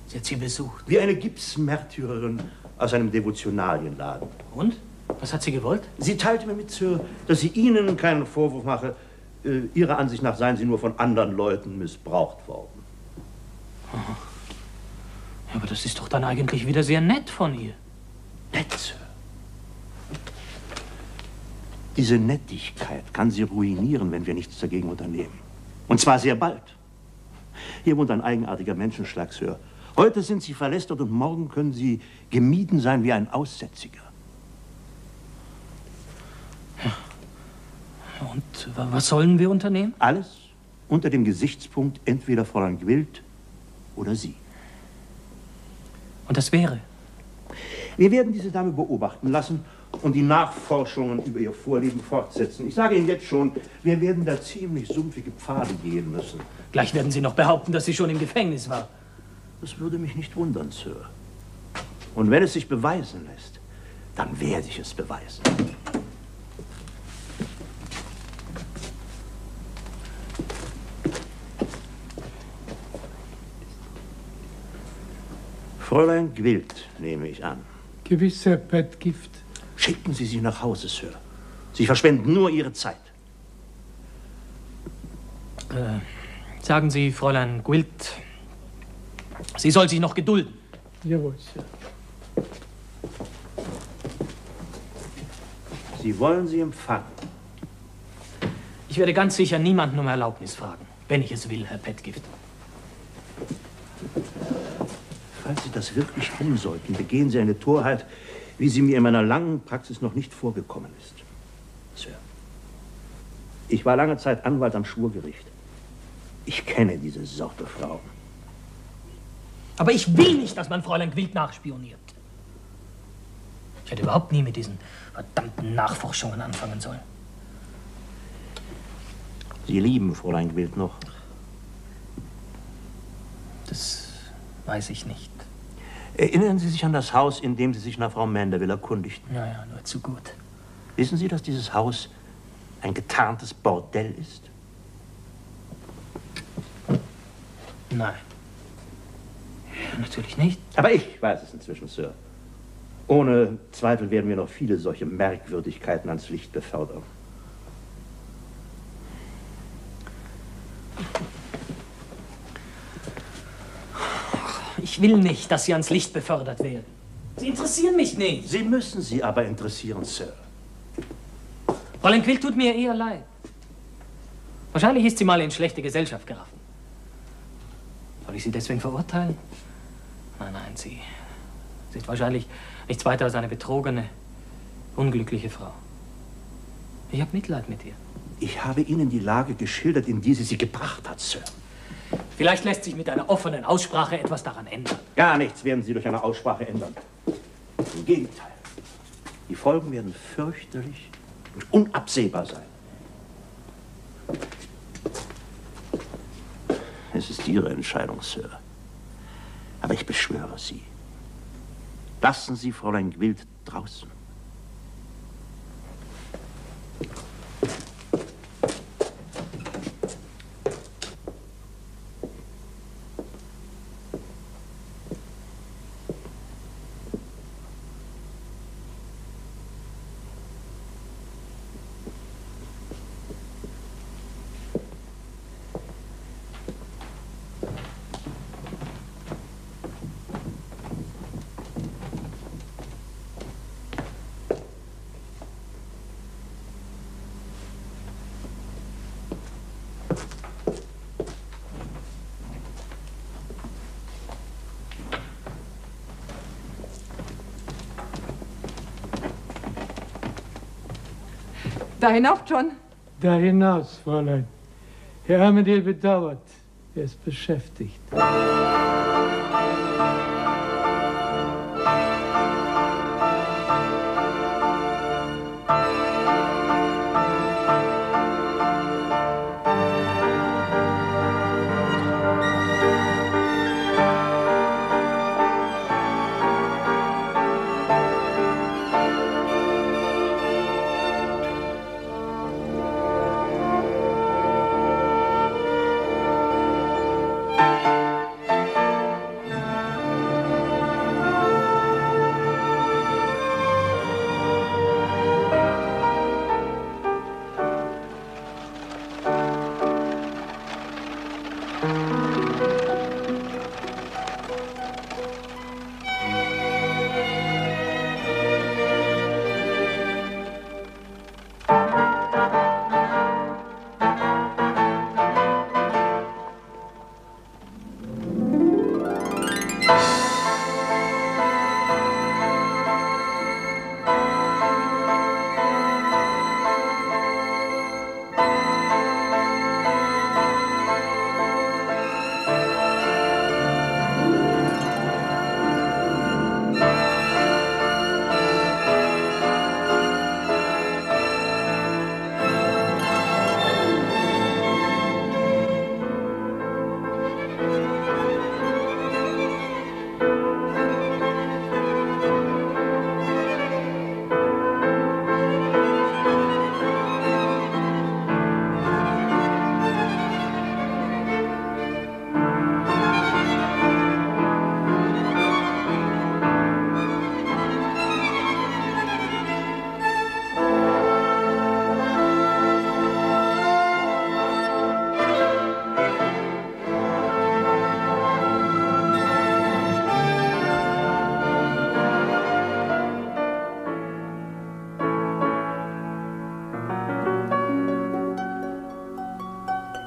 sie hat Sie besucht? Wie eine Gipsmärtyrerin aus einem Devotionalienladen. Und? Was hat sie gewollt? Sie teilte mir mit, Sir, dass sie Ihnen keinen Vorwurf mache. Ihrer Ansicht nach seien Sie nur von anderen Leuten missbraucht worden. Aha. Aber das ist doch dann eigentlich wieder sehr nett von ihr. Nett, Sir. Diese Nettigkeit kann Sie ruinieren, wenn wir nichts dagegen unternehmen. Und zwar sehr bald. Hier wohnt ein eigenartiger Menschenschlag, Sir. Heute sind Sie verlästert und morgen können Sie gemieden sein wie ein Aussätziger. Und was sollen wir unternehmen? Alles unter dem Gesichtspunkt entweder Fräulein Gwilt oder Sie. Und das wäre? Wir werden diese Dame beobachten lassen und die Nachforschungen über ihr Vorleben fortsetzen. Ich sage Ihnen jetzt schon, wir werden da ziemlich sumpfige Pfade gehen müssen. Gleich werden Sie noch behaupten, dass sie schon im Gefängnis war. Das würde mich nicht wundern, Sir. Und wenn es sich beweisen lässt, dann werde ich es beweisen. Fräulein Gwilt, nehme ich an. Gewiss, Herr Petgift. Schicken Sie sie nach Hause, Sir. Sie verschwenden nur Ihre Zeit. Sagen Sie, Fräulein Gwilt, sie soll sich noch gedulden. Jawohl, Sir. Sie wollen sie empfangen. Ich werde ganz sicher niemanden um Erlaubnis fragen, wenn ich es will, Herr Petgift. Falls Sie das wirklich tun sollten, begehen Sie eine Torheit, wie sie mir in meiner langen Praxis noch nicht vorgekommen ist. Sir, ich war lange Zeit Anwalt am Schwurgericht. Ich kenne diese Sorte Frauen. Aber ich will nicht, dass man Fräulein Gwilt nachspioniert. Ich hätte überhaupt nie mit diesen verdammten Nachforschungen anfangen sollen. Sie lieben Fräulein Gwilt noch? Das weiß ich nicht. Erinnern Sie sich an das Haus, in dem Sie sich nach Frau Mandeville erkundigten? Ja, ja, nur zu gut. Wissen Sie, dass dieses Haus ein getarntes Bordell ist? Nein. Natürlich nicht. Aber ich weiß es inzwischen, Sir. Ohne Zweifel werden wir noch viele solche Merkwürdigkeiten ans Licht befördern. Ich will nicht, dass Sie ans Licht befördert werden. Sie interessieren mich nicht. Sie müssen sie aber interessieren, Sir. Fräulein Quill tut mir eher leid. Wahrscheinlich ist sie mal in schlechte Gesellschaft geraten. Soll ich sie deswegen verurteilen? Nein, nein, sie ist wahrscheinlich nichts weiter als eine betrogene, unglückliche Frau. Ich habe Mitleid mit ihr. Ich habe Ihnen die Lage geschildert, in die sie sie gebracht hat, Sir. Vielleicht lässt sich mit einer offenen Aussprache etwas daran ändern. Gar nichts werden Sie durch eine Aussprache ändern. Im Gegenteil. Die Folgen werden fürchterlich und unabsehbar sein. Es ist Ihre Entscheidung, Sir. Aber ich beschwöre Sie, lassen Sie Fräulein Gwilt draußen. Da hinauf, John. Da hinaus, Fräulein. Herr Armadale bedauert. Er ist beschäftigt.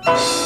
Thank you.